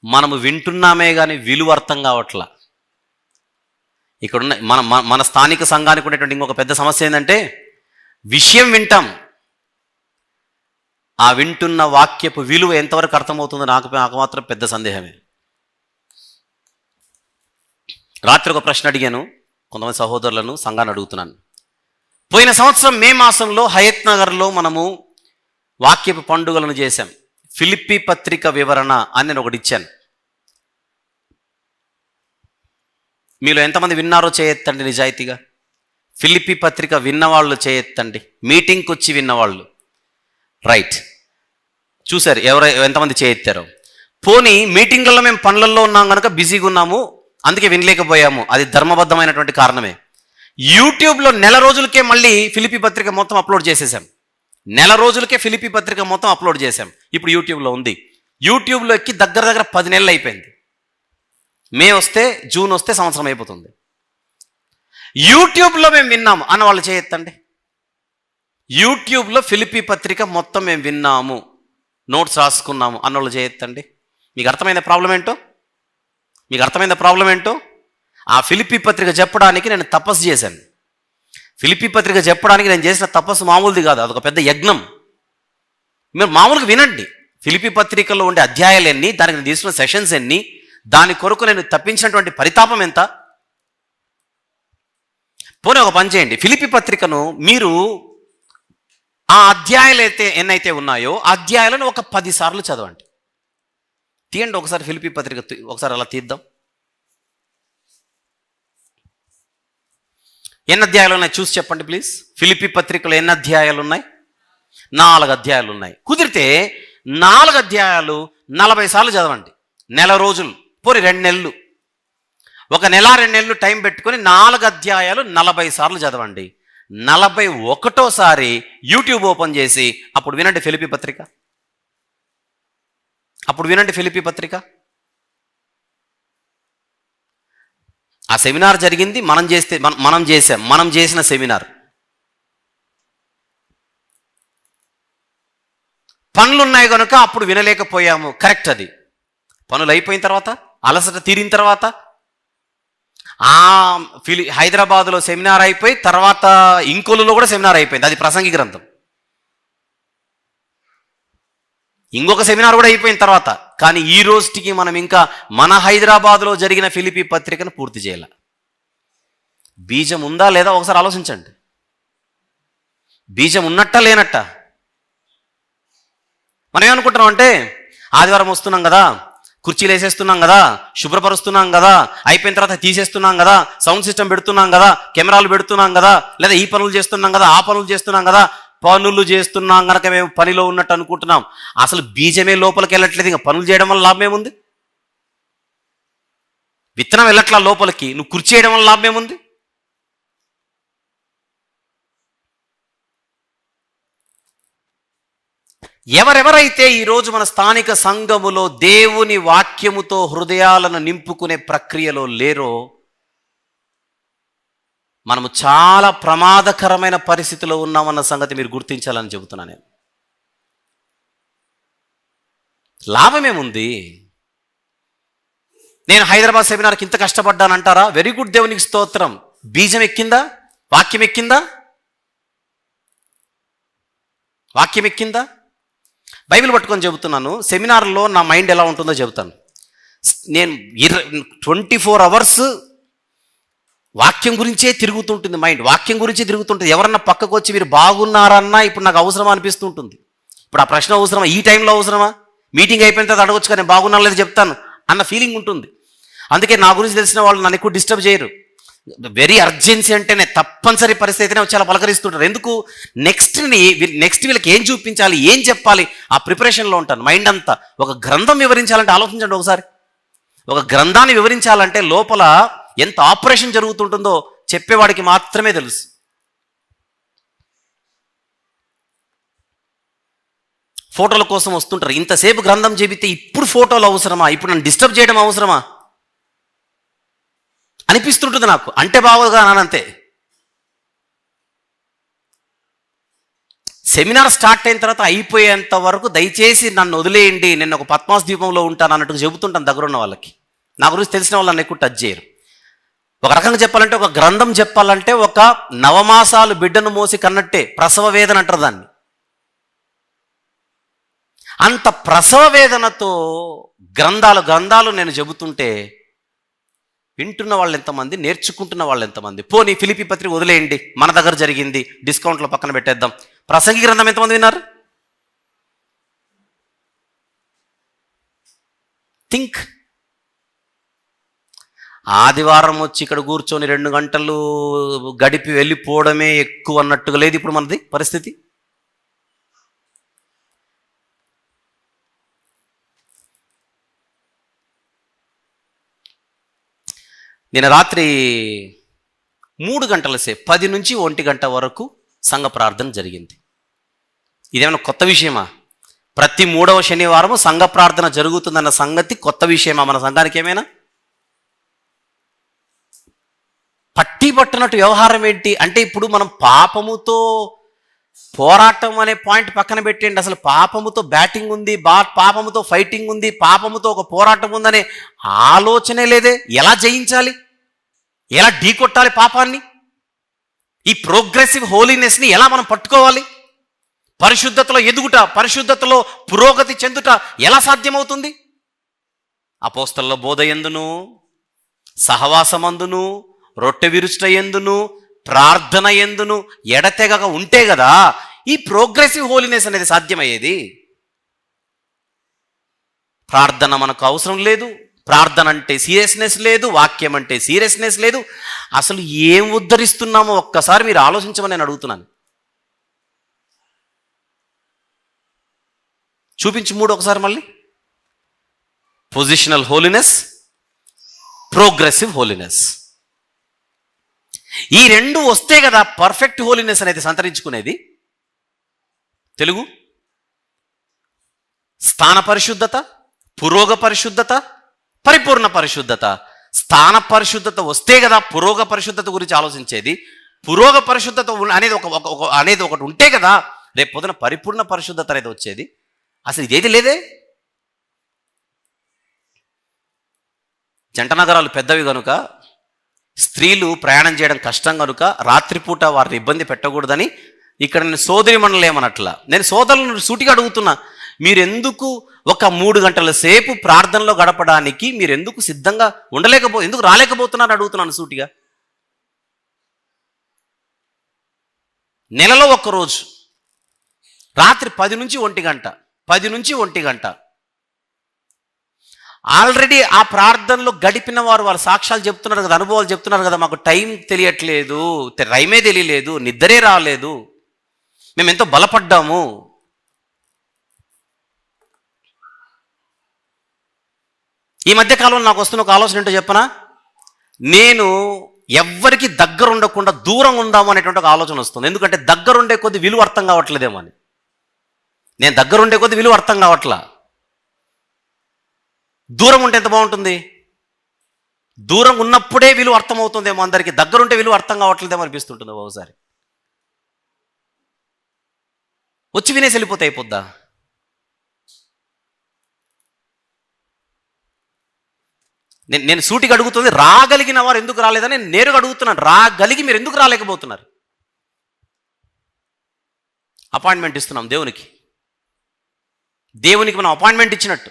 మనము వింటున్నామే కానీ విలువ అర్థం కావట్లా. ఇక్కడున్న మన స్థానిక సంఘానికి ఉండేటువంటి ఇంకొక పెద్ద సమస్య ఏంటంటే, విషయం వింటాం, ఆ వింటున్న వాక్యపు విలువ ఎంతవరకు అర్థమవుతుందో నాకు మాత్రం పెద్ద సందేహమే. రాత్రి ఒక ప్రశ్న అడిగాను, కొంతమంది సహోదరులను, సంఘాన్ని అడుగుతున్నాను. పోయిన సంవత్సరం మే మాసంలో హయత్ నగర్లో మనము వాక్యపు పండుగలను చేశాం. ఫిలిప్పీ పత్రిక వివరణ అని నేను ఒకటి ఇచ్చాను. మీలో ఎంతమంది విన్నారో చేయెత్తండి నిజాయితీగా. ఫిలిప్పీ పత్రిక విన్నవాళ్ళు చేయెత్తండి. మీటింగ్కి వచ్చి విన్నవాళ్ళు. రైట్, చూశారు ఎంతమంది చేయెత్తారో. పోనీ మీటింగ్లలో మేము పనులలో ఉన్నాం కనుక బిజీగా ఉన్నాము, అందుకే వినలేకపోయాము. అది ధర్మబద్ధమైనటువంటి కారణమే. యూట్యూబ్లో నెల రోజులకే మళ్ళీ ఫిలిప్పీ పత్రిక మొత్తం అప్లోడ్ చేసేసాం. నెల రోజులకే ఫిలిప్పీ పత్రిక మొత్తం అప్లోడ్ చేశాం. ఇప్పుడు యూట్యూబ్లో ఉంది. యూట్యూబ్లో ఎక్కి దగ్గర 10 నెలలు అయిపోయింది. మే వస్తే, జూన్ వస్తే సంవత్సరం అయిపోతుంది. యూట్యూబ్లో మేము విన్నాము అన్న వాళ్ళు చేయెత్తండి. యూట్యూబ్లో ఫిలిప్పీ పత్రిక మొత్తం మేము విన్నాము, నోట్స్ రాసుకున్నాము అన్నోళ్ళు చేయెత్తండి. మీకు అర్థమైందా ప్రాబ్లం ఏంటో? మీకు అర్థమైందా ప్రాబ్లం ఏంటో? ఆ ఫిలిప్పీ పత్రిక చెప్పడానికి నేను తపస్సు చేశాను. ఫిలిప్పీ పత్రిక చెప్పడానికి నేను చేసిన తపస్సు మామూలుది కాదు, అదొక పెద్ద యజ్ఞం. మీరు మామూలుగా వినండి. ఫిలిప్పీ పత్రికలో ఉండే అధ్యాయాలు ఎన్ని, దానికి నేను తీసుకున్న సెషన్స్ ఎన్ని, దాని కొరకు నేను తప్పించినటువంటి పరితాపం ఎంత, పోనీ ఒక పని చేయండి, ఫిలిప్పీ పత్రికను మీరు ఆ అధ్యాయాలు అయితే ఎన్నైతే ఉన్నాయో ఆ అధ్యాయాలను ఒక 10 సార్లు చదవండి. తీయండి ఒకసారి ఫిలిప్పీ పత్రిక, ఒకసారి అలా తీద్దాం. ఎన్ని అధ్యాయాలు ఉన్నాయి చూసి చెప్పండి ప్లీజ్. ఫిలిప్పీ పత్రికలో ఎన్ని అధ్యాయాలు ఉన్నాయి? 4 అధ్యాయాలు ఉన్నాయి. కుదిరితే 4 అధ్యాయాలు 40 సార్లు చదవండి. నెల రోజులు, పోనీ 2 నెలలు, ఒక నెల 2 నెలలు టైం పెట్టుకొని 4 అధ్యాయాలు 40 సార్లు చదవండి. 41సారి యూట్యూబ్ ఓపెన్ చేసి అప్పుడు వినండి ఫిలిప్పీ పత్రిక. అప్పుడు వినండి ఫిలిప్పీ పత్రిక. ఆ సెమినార్ జరిగింది, మనం చేసిన సెమినార్. పనులు ఉన్నాయి కనుక అప్పుడు వినలేకపోయాము, కరెక్ట్. అది పనులు అయిపోయిన తర్వాత, అలసట తీరిన తర్వాత, హైదరాబాద్లో సెమినార్ అయిపోయి తర్వాత ఇంకోలులో కూడా సెమినార్ అయిపోయింది, అది ప్రసంగి గ్రంథం. ఇంకొక సెమినార్ కూడా అయిపోయిన తర్వాత, కానీ ఈ రోజుకి మనం ఇంకా మన హైదరాబాద్లో జరిగిన ఫిలిప్పీ పత్రికను పూర్తి చేయాలి. బీజం ఉందా లేదా ఒకసారి ఆలోచించండి. బీజం ఉన్నట్టా లేనట్టా? మనం ఏమనుకుంటున్నాం అంటే, ఆదివారం వస్తున్నాం కదా, కుర్చీలు వేసేస్తున్నాం కదా, శుభ్రపరుస్తున్నాం కదా, అయిపోయిన తర్వాత తీసేస్తున్నాం కదా, సౌండ్ సిస్టమ్ పెడుతున్నాం కదా, కెమెరాలు పెడుతున్నాం కదా, లేదా ఈ పనులు చేస్తున్నాం కదా, ఆ పనులు చేస్తున్నాం కదా, పనులు చేస్తున్నాం కనుక మేము పనిలో ఉన్నట్టు అనుకుంటున్నాం. అసలు బీజమే లోపలికి వెళ్ళట్లేదు. ఇంకా పనులు చేయడం వల్ల లాభం ఏముంది? విత్తనం వెళ్ళట్లా లోపలికి, నువ్వు కుర్చీ చేయడం వల్ల లాభం ఏముంది? ఎవరెవరైతే ఈరోజు మన స్థానిక సంఘములో దేవుని వాక్యముతో హృదయాలను నింపుకునే ప్రక్రియలో లేరో, మనము చాలా ప్రమాదకరమైన పరిస్థితిలో ఉన్నామన్న సంగతి మీరు గుర్తించాలని చెబుతున్నా నేను. లాభమేముంది? నేను హైదరాబాద్ సెమినార్కి ఇంత కష్టపడ్డానంటారా? వెరీ గుడ్, దేవునికి స్తోత్రం. బీజం ఎక్కిందా? వాక్యం ఎక్కిందా? వాక్యం ఎక్కిందా? బైబిల్ పట్టుకొని చెబుతున్నాను. సెమినార్లో నా మైండ్ ఎలా ఉంటుందో చెబుతాను. నేను 24 అవర్స్ వాక్యం గురించే తిరుగుతుంటుంది మైండ్, వాక్యం గురించే తిరుగుతుంటుంది. ఎవరన్నా పక్కకు వచ్చి మీరు బాగున్నారన్నా ఇప్పుడు నాకు అవసరమా అనిపిస్తుంటుంది. ఇప్పుడు ఆ ప్రశ్న అవసరమా? ఈ టైంలో అవసరమా? మీటింగ్ అయిపోయిన తర్వాత అడగొచ్చు కానీ బాగున్నా లేదు చెప్తాను అన్న ఫీలింగ్ ఉంటుంది. అందుకే నా గురించి తెలిసిన వాళ్ళు నన్ను ఎక్కువ డిస్టర్బ్ చేయరు. వెరీ అర్జెన్సీ అంటేనే తప్పనిసరి పరిస్థితి అయితేనే చాలా పలకరిస్తుంటారు. ఎందుకు? నెక్స్ట్ వీళ్ళకి ఏం చూపించాలి, ఏం చెప్పాలి, ఆ ప్రిపరేషన్లో ఉంటాను. మైండ్ అంతా ఒక గ్రంథం వివరించాలంటే ఆలోచించండి ఒకసారి. ఒక గ్రంథాన్ని వివరించాలంటే లోపల ఎంత ఆపరేషన్ జరుగుతుంటుందో చెప్పేవాడికి మాత్రమే తెలుసు. ఫోటోల కోసం వస్తుంటారు. ఇంతసేపు గ్రంథం చెబితే ఇప్పుడు ఫోటోలు అవసరమా? ఇప్పుడు నన్ను డిస్టర్బ్ చేయడం అవసరమా అనిపిస్తుంటుంది నాకు. అంటే బాగోగా నానంతే. సెమినార్ స్టార్ట్ అయిన తర్వాత అయిపోయేంత వరకు దయచేసి నన్ను వదిలేయండి, నేను ఒక పద్మాస్ ద్వీపంలో ఉంటాను అన్నట్టుగా చెబుతుంటాను దగ్గరున్న వాళ్ళకి. నా గురించి తెలిసిన వాళ్ళు నన్ను ఎక్కువ టచ్ చేయరు. ఒక రకంగా చెప్పాలంటే, ఒక గ్రంథం చెప్పాలంటే ఒక 9 మాసాలు బిడ్డను మోసి కన్నట్టే. ప్రసవ వేదన అంటారు దాన్ని. అంత ప్రసవ వేదనతో గ్రంథాలు నేను చెబుతుంటే వింటున్న వాళ్ళు ఎంతమంది, నేర్చుకుంటున్న వాళ్ళు ఎంతమంది? పోనీ ఫిలిప్పీ పత్రిక వదిలేయండి, మన దగ్గర జరిగింది, డిస్కౌంట్లో పక్కన పెట్టేద్దాం. ప్రసంగి గ్రంథం ఎంతమంది విన్నారు? థింక్. ఆదివారం వచ్చి ఇక్కడ కూర్చొని 2 గంటలు గడిపి వెళ్ళిపోవడమే ఎక్కువ అన్నట్టుగా లేదు ఇప్పుడు మనది పరిస్థితి. నేను రాత్రి 3 గంటల సేపు 10 నుంచి 1 గంట వరకు సంఘ ప్రార్థన జరిగింది. ఇదేమైనా కొత్త విషయమా? ప్రతి 3వ శనివారము సంఘ ప్రార్థన జరుగుతుందన్న సంగతి కొత్త విషయమా మన సంఘానికి? ఏమైనా పట్టి పట్టినట్టు వ్యవహారం ఏంటి అంటే, ఇప్పుడు మనం పాపముతో పోరాటం అనే పాయింట్ పక్కన పెట్టండి. అసలు పాపముతో బ్యాటింగ్ ఉంది, పాపముతో ఫైటింగ్ ఉంది, పాపముతో ఒక పోరాటం ఉందనే ఆలోచనే లేదే. ఎలా జయించాలి, ఎలా ఢీకొట్టాలి పాపాన్ని? ఈ ప్రోగ్రెసివ్ హోలీనెస్ని ఎలా మనం పట్టుకోవాలి? పరిశుద్ధతలో ఎదుగుట, పరిశుద్ధతలో పురోగతి చెందుట ఎలా సాధ్యమవుతుంది? అపోస్తలుల బోధ యందును, సహవాసమందును, రొట్టె విరుచుట యందును, ప్రార్థన యందును ఎడతెగక ఉంటే కదా ఈ ప్రోగ్రెసివ్ హోలీనెస్ అనేది సాధ్యమయ్యేది. ప్రార్థన మనకు అవసరం లేదు, ప్రార్థన అంటే సీరియస్నెస్ లేదు, వాక్యం అంటే సీరియస్నెస్ లేదు. అసలు ఏం ఉద్ధరిస్తున్నామో ఒక్కసారి మీరు ఆలోచించమని నేను అడుగుతున్నాను. చూపించి 3 ఒకసారి మళ్ళీ. Positional holiness, progressive holiness. ఈ 2 వస్తే కదా పర్ఫెక్ట్ హోలీనెస్ అనేది సంతరించుకునేది. తెలుగు స్థాన పరిశుద్ధత, పురోగ పరిశుద్ధత, పరిపూర్ణ పరిశుద్ధత. స్థాన పరిశుద్ధత వస్తే కదా పురోగ పరిశుద్ధత గురించి ఆలోచించేది. పురోగ పరిశుద్ధత అనేది ఒకటి ఉంటే కదా రేపు పొద్దున పరిపూర్ణ పరిశుద్ధత అనేది వచ్చేది. అసలు ఇదేది లేదే. జంట నగరాలు పెద్దవి కనుక, స్త్రీలు ప్రయాణం చేయడం కష్టం కనుక రాత్రిపూట వారిని ఇబ్బంది పెట్టకూడదని ఇక్కడ నేను సోదరి మండలి ఏమనట్లా, నేను సోదరులను సూటిగా అడుగుతున్నా, మీరెందుకు ఒక 3 గంటల సేపు ప్రార్థనలో గడపడానికి మీరెందుకు సిద్ధంగా ఎందుకు రాలేకపోతున్నారని అడుగుతున్నాను సూటిగా. నెలలో ఒక్కరోజు రాత్రి 10 నుంచి 1 గంట ఆల్రెడీ ఆ ప్రార్థనలో గడిపిన వారు వాళ్ళ సాక్ష్యాలు చెప్తున్నారు కదా, అనుభవాలు చెప్తున్నారు కదా, మాకు టైం తెలియట్లేదు, టైమే తెలియలేదు, నిద్రే రాలేదు, మేము ఎంతో బలపడ్డాము. ఈ మధ్య కాలంలో నాకు వస్తున్న ఒక ఆలోచన ఏంటో చెప్పనా, నేను ఎవ్వరికి దగ్గర ఉండకుండా దూరం ఉందాము అనేటువంటి ఒక ఆలోచన వస్తుంది. ఎందుకంటే దగ్గరుండే కొద్ది విలువ అర్థం కావట్లేదేమో అని. నేను దగ్గరుండే కొద్ది విలువ అర్థం కావట్లా. దూరం ఉంటే ఎంత బాగుంటుంది, దూరం ఉన్నప్పుడే విలువ అర్థమవుతుందేమో అందరికీ, దగ్గరుంటే విలువ అర్థం కావట్లేదేమో అనిపిస్తుంటుంది ఒకసారి. వచ్చి వినేసి వెళ్ళిపోతే అయిపోద్దా? నేను సూటిగా అడుగుతుంది, రాగలిగిన వారు ఎందుకు రాలేదని నేను నేరుగా అడుగుతున్నాను. రాగలిగి మీరు ఎందుకు రాలేకపోతున్నారు? అపాయింట్మెంట్ ఇస్తున్నాం దేవునికి మనం అపాయింట్మెంట్ ఇచ్చినట్టు.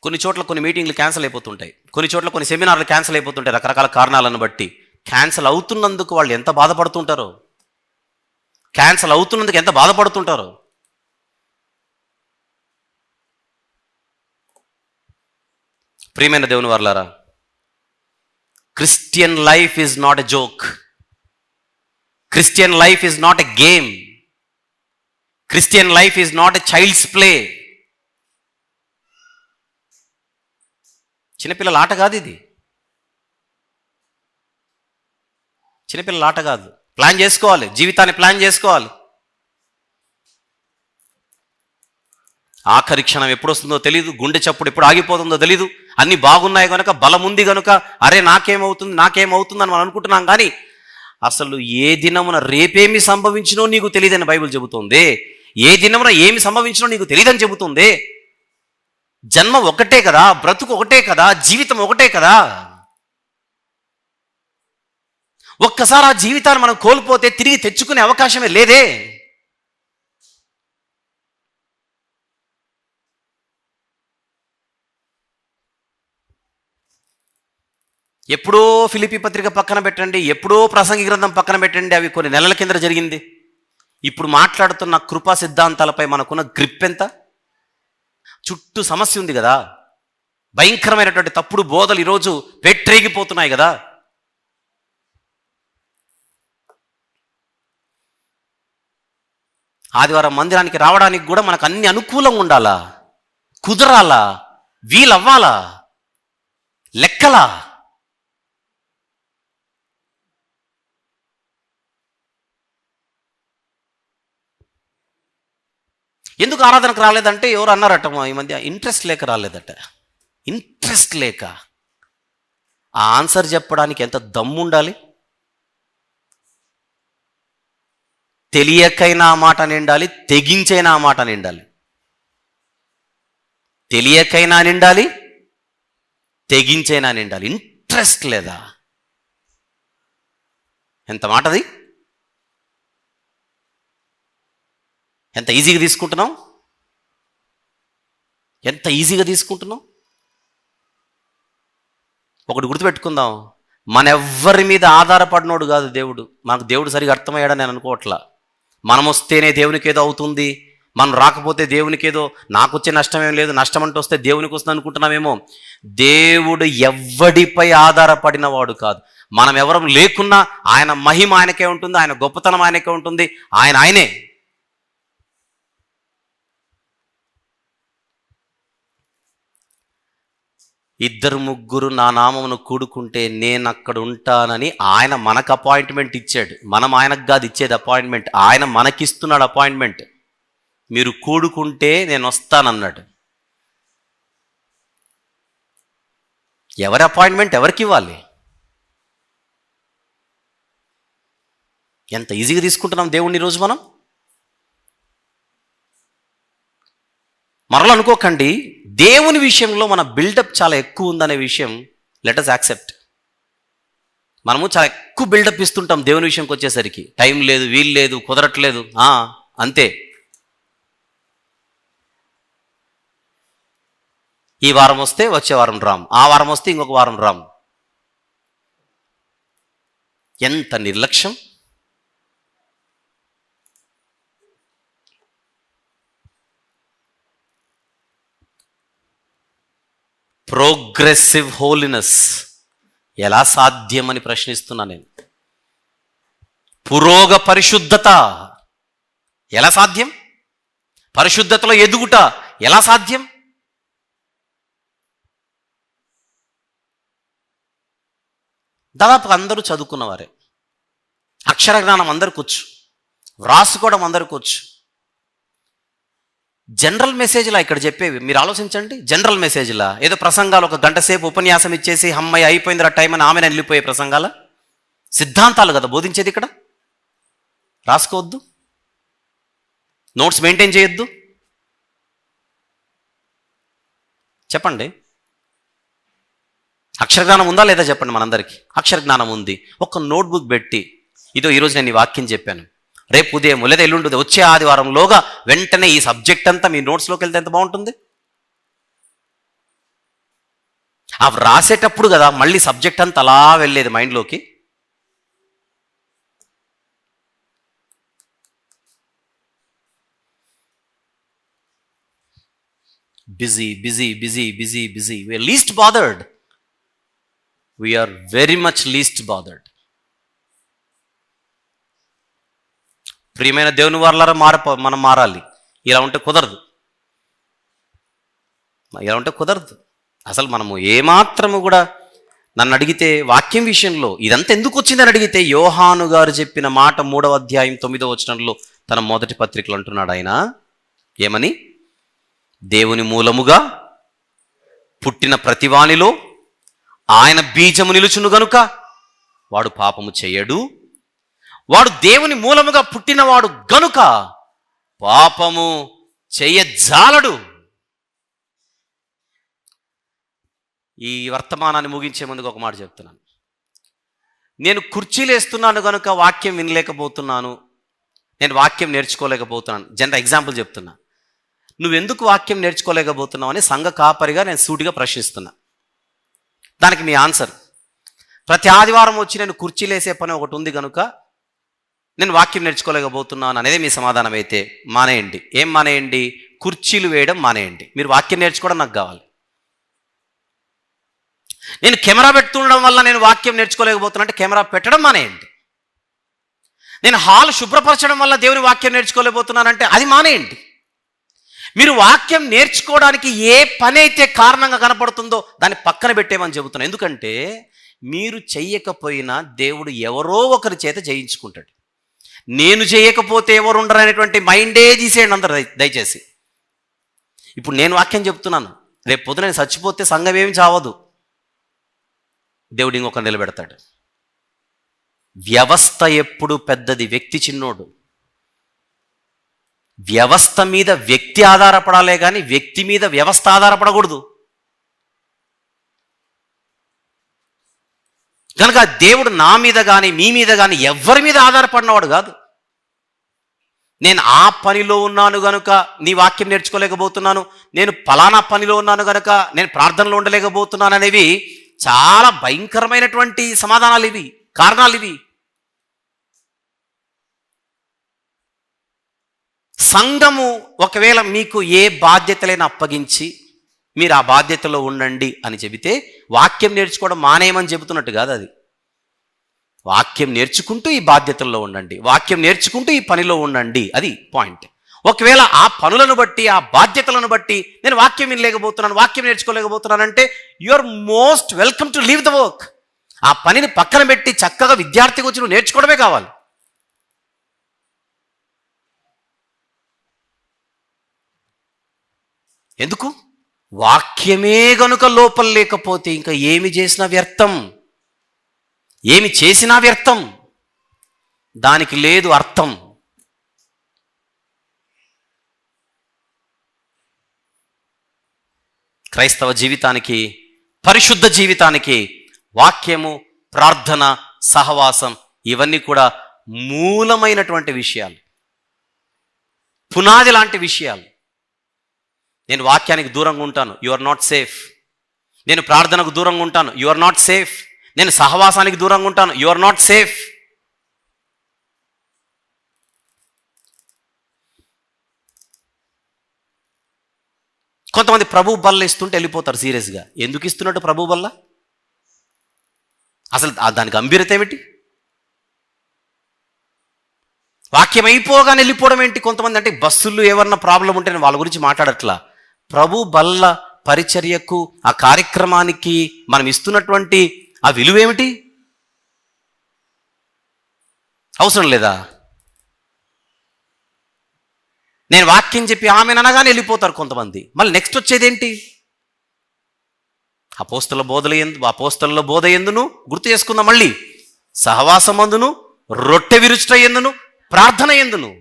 కొన్ని చోట్ల కొన్ని మీటింగ్లు క్యాన్సిల్ అయిపోతుంటాయి, కొన్ని చోట్ల కొన్ని సెమినార్లు క్యాన్సిల్ అయిపోతుంటాయి రకరకాల కారణాలను బట్టి. క్యాన్సిల్ అవుతున్నందుకు వాళ్ళు ఎంత బాధపడుతుంటారో, క్యాన్సిల్ అవుతున్నందుకు ఎంత బాధపడుతుంటారో. ప్రియమైన దేవుని వారలారా, Christian life is not a joke, Christian life is not a game, Christian life is not a child's play. చిన్నపిల్లల ఆట కాదు ఇది, చిన్నపిల్లల ఆట కాదు. ప్లాన్ చేసుకోవాలి, జీవితాన్ని ప్లాన్ చేసుకోవాలి. ఆఖరి క్షణం ఎప్పుడు వస్తుందో తెలీదు, గుండె చప్పుడు ఎప్పుడు ఆగిపోతుందో తెలీదు. అన్నీ బాగున్నాయి కనుక, బలం ఉంది కనుక, అరే నాకేమవుతుంది అని మనం అనుకుంటున్నాం. కానీ అసలు ఏ దినమున రేపేమి సంభవించినో నీకు తెలియదని బైబిల్ చెబుతుంది. ఏ దినమున ఏమి సంభవించినో నీకు తెలియదని చెబుతుంది. జన్మ ఒకటే కదా, బ్రతుకు ఒకటే కదా, జీవితం ఒకటే కదా. ఒక్కసారి ఆ జీవితాన్ని మనం కోల్పోతే తిరిగి తెచ్చుకునే అవకాశమే లేదే. ఎప్పుడో ఫిలిప్పీ పత్రిక పక్కన పెట్టండి, ఎప్పుడో ప్రసంగి గ్రంథం పక్కన పెట్టండి, అవి కొన్ని నెలల కింద జరిగింది. ఇప్పుడు మాట్లాడుతున్న కృపా సిద్ధాంతాలపై మనకున్న గ్రిప్ ఎంత? చుట్టూ సమస్య ఉంది కదా, భయంకరమైనటువంటి తప్పుడు బోధలు ఈరోజు పెట్టరేగిపోతున్నాయి కదా. ఆదివారం మందిరానికి రావడానికి కూడా మనకు అన్ని అనుకూలంగా ఉండాలా, కుదరాలా, వీలవ్వాలా, లెక్కలా. ఎందుకు ఆరాధనకు రాలేదంటే ఎవరు అన్నారట ఈ మధ్య, ఇంట్రెస్ట్ లేక రాలేదట. ఇంట్రెస్ట్ లేక. ఆ ఆన్సర్ చెప్పడానికి ఎంత దమ్ము ఉండాలి? తెలియకైనా ఆ మాట నిండాలి, తెగించైనా ఆ మాట నిండాలి. తెలియకైనా నిండాలి, తెగించైనా నిండాలి. ఇంట్రెస్ట్ లేదా? ఎంత మాటది! ఎంత ఈజీగా తీసుకుంటున్నాం, ఎంత ఈజీగా తీసుకుంటున్నాం. ఒకటి గుర్తుపెట్టుకుందాం, మన ఎవ్వరి మీద ఆధారపడినోడు కాదు దేవుడు. మనకు దేవుడు సరిగా అర్థమయ్యాడని నేను అనుకోవట్లా. మనం వస్తేనే దేవునికి ఏదో అవుతుంది, మనం రాకపోతే దేవునికి ఏదో, నాకు వచ్చే నష్టం ఏం లేదు, నష్టం అంటూ వస్తే దేవునికి వస్తుంది అనుకుంటున్నామేమో. దేవుడు ఎవ్వడిపై ఆధారపడిన వాడు కాదు. మనం ఎవరం లేకున్నా ఆయన మహిమ ఆయనకే ఉంటుంది, ఆయన గొప్పతనం ఆయనకే ఉంటుంది, ఆయనే. ఇద్దరు ముగ్గురు నా నామమును కూడుకుంటే నేను అక్కడ ఉంటానని ఆయన మనకు అపాయింట్మెంట్ ఇచ్చాడు. మనం ఆయనకు కాదు ఇచ్చేది అపాయింట్మెంట్, ఆయన మనకిస్తున్నాడు అపాయింట్మెంట్. మీరు కూడుకుంటే నేను వస్తానన్నాడు. ఎవరి అపాయింట్మెంట్ ఎవరికి ఇవ్వాలి? ఎంత ఈజీగా తీసుకుంటున్నాం దేవుణ్ణి ఈరోజు మనం. మరలా అనుకోకండి, దేవుని విషయంలో మన బిల్డప్ చాలా ఎక్కువ ఉందనే విషయం లెట్ us యాక్సెప్ట్. మనము చాలా ఎక్కువ బిల్డప్ ఇస్తుంటాం దేవుని విషయంకి వచ్చేసరికి. టైం లేదు, వీలు లేదు, కుదరట్లేదు, అంతే. ఈ వారం వస్తే వచ్చే వారం రాం, ఆ వారం వస్తే ఇంకొక వారం రాం. ఎంత నిర్లక్ష్యం! ప్రోగ్రెసివ్ హోలీనెస్ ఎలా సాధ్యమని ప్రశ్నిస్తున్నా నేను. పురోగ పరిశుద్ధత ఎలా సాధ్యం? పరిశుద్ధతలో ఎదుగుట ఎలా సాధ్యం? దాదాపు అందరూ చదువుకున్నవారే, అక్షర జ్ఞానం అందరికి వచ్చు, వ్రాసుకోవడం అందరికి వచ్చు. జనరల్ మెసేజ్లా ఇక్కడ చెప్పేవి మీరు ఆలోచించండి. జనరల్ మెసేజ్లా ఏదో ప్రసంగాలు, ఒక గంట సేపు ఉపన్యాసం ఇచ్చేసి అమ్మాయి అయిపోయిందిరా టైం అని ఆమెను వెళ్ళిపోయే ప్రసంగాల, సిద్ధాంతాలు కదా బోధించేది ఇక్కడ. రాసుకోవద్దు, నోట్స్ మెయింటైన్ చేయొద్దు. చెప్పండి, అక్షర జ్ఞానం ఉందా లేదా చెప్పండి. మనందరికీ అక్షర జ్ఞానం ఉంది. ఒక నోట్బుక్ పెట్టి, ఇదో ఈరోజు నేను ఈ వాక్యం చెప్పాను, రేపు ఉదయం లేదా ఎల్లుండి వచ్చే ఆదివారంలోగా వెంటనే ఈ సబ్జెక్ట్ అంతా మీ నోట్స్లోకి వెళ్తే ఎంత బాగుంటుంది. అవి రాసేటప్పుడు కదా మళ్ళీ సబ్జెక్ట్ అంతా అలా వెళ్ళేది మైండ్లోకి. Busy busy busy busy busy. We're least bothered, we're very much least bothered. ప్రియమైన దేవుని వారలారా, మనం మారాలి. ఇలా ఉంటే కుదరదు, ఇలా ఉంటే కుదరదు. అసలు మనము ఏమాత్రము కూడా, నన్ను అడిగితే వాక్యం విషయంలో ఇదంతా ఎందుకు వచ్చిందని అడిగితే, యోహాను గారు చెప్పిన మాట 3వ అధ్యాయం 9వ వచనంలో తన మొదటి పత్రికలో అంటున్నాడు. ఆయన ఏమని? దేవుని మూలముగా పుట్టిన ప్రతివానిలో ఆయన బీజము నిలుచును గనుక వాడు పాపము చేయడు, వాడు దేవుని మూలముగా పుట్టినవాడు గనుక పాపము చేయజాలడు. ఈ వర్తమానాన్ని ముగించే ముందుకు ఒక మాట చెప్తున్నాను. నేను కుర్చీలు వేస్తున్నాను కనుక వాక్యం వినలేకపోతున్నాను, నేను వాక్యం నేర్చుకోలేకపోతున్నాను. జనరల్ ఎగ్జాంపుల్ చెప్తున్నా. నువ్వెందుకు వాక్యం నేర్చుకోలేకపోతున్నావు అని సంఘ కాపరిగా నేను సూటిగా ప్రశ్నిస్తున్నా. దానికి మీ ఆన్సర్, ప్రతి ఆదివారం వచ్చి నేను కుర్చీలు వేసే పని ఒకటి ఉంది కనుక నేను వాక్యం నేర్చుకోలేకపోతున్నాను అనేది మీ సమాధానం అయితే మానేయండి. ఏం మానేయండి? కుర్చీలు వేయడం మానేయండి. మీరు వాక్యం నేర్చుకోవడం నాకు కావాలి. నేను కెమెరా పెడుతుండడం వల్ల నేను వాక్యం నేర్చుకోలేకపోతున్నా అంటే కెమెరా పెట్టడం మానేయండి. నేను హాల్ శుభ్రపరచడం వల్ల దేవుని వాక్యం నేర్చుకోలేకపోతున్నానంటే అది మానేయండి. మీరు వాక్యం నేర్చుకోవడానికి ఏ పని అయితే కారణంగా కనపడుతుందో దాన్ని పక్కన పెట్టేమని చెబుతున్నాను. ఎందుకంటే మీరు చెయ్యకపోయినా దేవుడు ఎవరో ఒకరి చేత చేయించుకుంటాడు. నేను చేయకపోతే ఎవరు ఉండరు అనేటువంటి మైండే తీసేయండి అందరు దయచేసి. ఇప్పుడు నేను వాక్యం చెప్తున్నాను, రేపు పొద్దున నేను చచ్చిపోతే సంఘం ఏమి చావదు, దేవుడు ఇంకొక నిలబెడతాడు. వ్యవస్థ ఎప్పుడు పెద్దది, వ్యక్తి చిన్నోడు. వ్యవస్థ మీద వ్యక్తి ఆధారపడాలే కానీ వ్యక్తి మీద వ్యవస్థ ఆధారపడకూడదు. కనుక దేవుడు నా మీద కానీ మీ మీద కానీ ఎవరి మీద ఆధారపడినవాడు కాదు. నేను ఆ పనిలో ఉన్నాను కనుక నీ వాక్యం నేర్చుకోలేకపోతున్నాను, నేను ఫలానా పనిలో ఉన్నాను కనుక నేను ప్రార్థనలో ఉండలేకపోతున్నాను అనేవి చాలా భయంకరమైనటువంటి సమాధానాలు ఇవి, కారణాలు ఇవి. సంఘము ఒకవేళ మీకు ఏ బాధ్యతలైనా అప్పగించి మీరు ఆ బాధ్యతలో ఉండండి అని చెబితే వాక్యం నేర్చుకోవడం మానేయమని చెబుతున్నట్టు కాదు అది. వాక్యం నేర్చుకుంటూ ఈ బాధ్యతల్లో ఉండండి, వాక్యం నేర్చుకుంటూ ఈ పనిలో ఉండండి, అది పాయింట్. ఒకవేళ ఆ పనులను బట్టి, ఆ బాధ్యతలను బట్టి నేను వాక్యం వినలేకపోతున్నాను, వాక్యం నేర్చుకోలేకపోతున్నానంటే you are most welcome to leave the work. ఆ పనిని పక్కన పెట్టి చక్కగా విద్యార్థికి వచ్చి నువ్వు నేర్చుకోవడమే కావాలి. ఎందుకు? వాక్యమే గనుక లోపల లేకపోతే ఇంకా ఏమి చేసినా వ్యర్థం, ఏమి చేసినా వ్యర్థం, దానికి లేదు అర్థం. క్రైస్తవ జీవితానికి, పరిశుద్ధ జీవితానికి వాక్యము, ప్రార్థన, సహవాసం ఇవన్నీ కూడా మూలమైనటువంటి విషయాలు, పునాది లాంటి విషయాలు. నేను వాక్యానికి దూరంగా ఉంటాను, యు ఆర్ నాట్ సేఫ్. నేను ప్రార్థనకు దూరంగా ఉంటాను, యు ఆర్ నాట్ సేఫ్. నేను సహవాసానికి దూరంగా ఉంటాను, యు ఆర్ నాట్ సేఫ్. కొంతమంది ప్రభు బల్ల ఇస్తుంటే వెళ్ళిపోతారు సీరియస్గా. ఎందుకు ఇస్తున్నట్టు ప్రభు బల్ల? అసలు దానికి గంభీరత ఏమిటి? వాక్యం అయిపోగానే వెళ్ళిపోవడం ఏంటి? కొంతమంది అంటే బస్సులు ఏమన్నా ప్రాబ్లం ఉంటే నేను వాళ్ళ గురించి మాట్లాడట్లా. ప్రభు బల్ల పరిచర్యకు, ఆ కార్యక్రమానికి మనం ఇస్తున్నటువంటి ఆ విలువ ఏమిటి? అవసరం లేదా? నేను వాక్యం చెప్పి ఆమె అనగానే వెళ్ళిపోతారు కొంతమంది. మళ్ళీ నెక్స్ట్ వచ్చేదేంటి? అపోస్తలుల బోధ ఎందును గుర్తు చేసుకుందాం, మళ్ళీ సహవాసం అందును, రొట్టె విరుచుట ఎందును, ప్రార్థన ఎందును.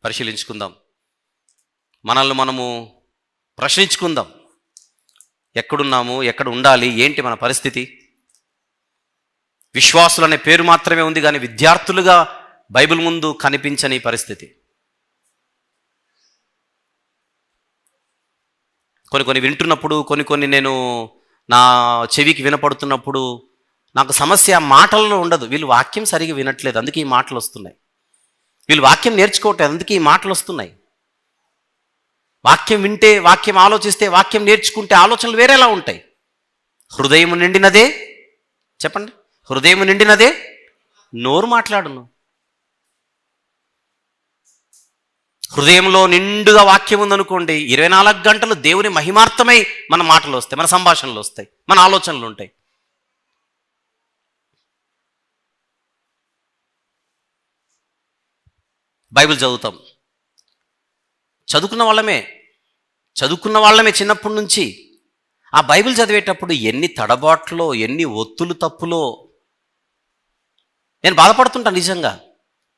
పరిశీలించుకుందాం, మనల్ని మనము ప్రశ్నించుకుందాం. ఎక్కడున్నాము, ఎక్కడ ఉండాలి, ఏంటి మన పరిస్థితి? విశ్వాసులు అనే పేరు మాత్రమే ఉంది కానీ విద్యార్థులుగా బైబిల్ ముందు కనిపించని పరిస్థితి. కొన్ని వింటున్నప్పుడు, కొన్ని నేను నా చెవికి వినపడుతున్నప్పుడు నాకు సమస్య మాటల్లో ఉండదు. వీళ్ళు వాక్యం సరిగా వినట్లేదు, అందుకే ఈ మాటలు వస్తున్నాయి. వీళ్ళు వాక్యం నేర్చుకోవట్లేదు, అందుకే ఈ మాటలు వస్తున్నాయి. వాక్యం వింటే, వాక్యం ఆలోచిస్తే, వాక్యం నేర్చుకుంటే ఆలోచనలు వేరేలా ఉంటాయి. హృదయం నిండినదే, చెప్పండి, హృదయం నిండినదే నోరు మాట్లాడును. హృదయంలో నిండుగా వాక్యం ఉందనుకోండి, 24 గంటలు దేవుని మహిమార్థమై మన మాటలు వస్తాయి, మన సంభాషణలు వస్తాయి, మన ఆలోచనలు ఉంటాయి. బైబిల్ చదువుతాం, చదువుకున్న వాళ్ళమే చిన్నప్పటి నుంచి. ఆ బైబిల్ చదివేటప్పుడు ఎన్ని తడబాట్లో, ఎన్ని ఒత్తులు తప్పులో నేను బాధపడుతుంటాను నిజంగా.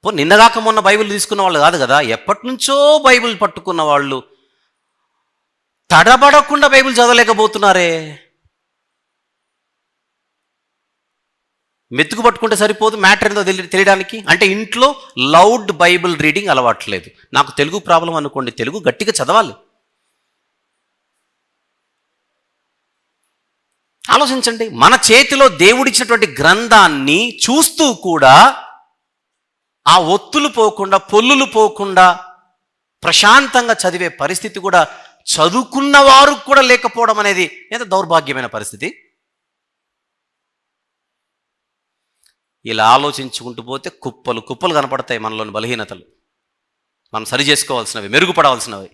నిన్నగాక మొన్న బైబిల్ తీసుకున్న వాళ్ళు కాదు కదా, ఎప్పటి నుంచో బైబిల్ పట్టుకున్న వాళ్ళు తడబడకుండా బైబిల్ చదవలేకపోతున్నారే. మెతుకు పట్టుకుంటే సరిపోదు, మ్యాటర్ ఏందో తెలియడానికి. అంటే ఇంట్లో లౌడ్ బైబిల్ రీడింగ్ అలవాట్లేదు. నాకు తెలుగు ప్రాబ్లం అనుకోండి, తెలుగు గట్టిగా చదవాలి. ఆలోచించండి, మన చేతిలో దేవుడిచ్చినటువంటి గ్రంథాన్ని చూస్తూ కూడా ఆ ఒత్తులు పోకుండా, పొల్లులు పోకుండా ప్రశాంతంగా చదివే పరిస్థితి కూడా చదువుకున్న వారు కూడా లేకపోవడం అనేది ఎంత దౌర్భాగ్యమైన పరిస్థితి. ఇలా ఆలోచించుకుంటూ పోతే కుప్పలు కుప్పలు కనపడతాయి మనలోని బలహీనతలు, మనం సరి చేసుకోవాల్సినవి, మెరుగుపడవలసినవి.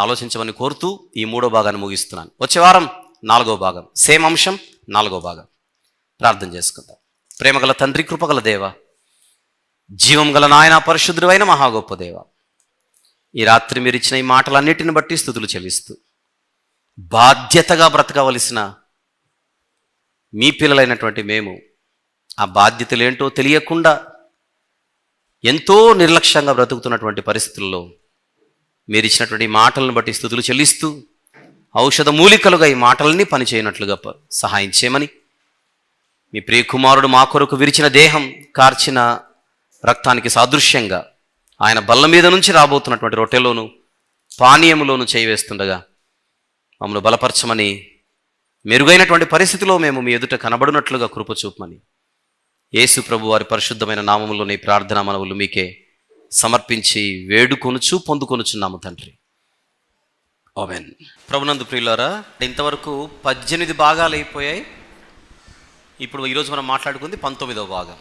ఆలోచించమని కోరుతూ ఈ 3వ భాగాన్ని ముగిస్తున్నాను. వచ్చే వారం 4వ భాగం, సేమ్ అంశం, 4వ భాగం. ప్రార్థన చేసుకుందాం. ప్రేమగల తండ్రి, కృపగల దేవ, జీవం గల నాయన, పరిశుద్ధుడైన మహా గొప్ప దేవ, ఈ రాత్రి మీరు ఇచ్చిన ఈ మాటలన్నిటిని బట్టి స్తుతులు చెల్లిస్తూ, బాధ్యతగా బ్రతకవలసిన మీ పిల్లలైనటువంటి మేము ఆ బాధ్యతలు ఏంటో తెలియకుండా ఎంతో నిర్లక్ష్యంగా బ్రతుకుతున్నటువంటి పరిస్థితుల్లో మీరు ఇచ్చినటువంటి మాటలను బట్టి స్తుతులు చెల్లిస్తూ, ఔషధ మూలికలుగా ఈ మాటలన్నీ పనిచేయనట్లుగా సహాయం చేయమని, మీ ప్రియకుమారుడు మా కొరకు విరిచిన దేహం, కార్చిన రక్తానికి సాదృశ్యంగా ఆయన బల్ల మీద నుంచి రాబోతున్నటువంటి రొట్టెలోను పానీయములోను చేయి వేస్తుండగా మమ్మల్ని బలపరచమని, మెరుగైనటువంటి పరిస్థితిలో మేము మీ ఎదుట కనబడినట్లుగా కృప చూపమని యేసు ప్రభు వారి పరిశుద్ధమైన నామములోని ప్రార్థనా మనవులు మీకే సమర్పించి వేడుకొనుచు పొందుకొనుచున్నాము తండ్రి. ఆమేన్. ప్రభునందు ప్రియులారా, ఇంతవరకు 18 భాగాలు అయిపోయాయి. ఇప్పుడు ఈరోజు మనం మాట్లాడుకుంది 19వ భాగం.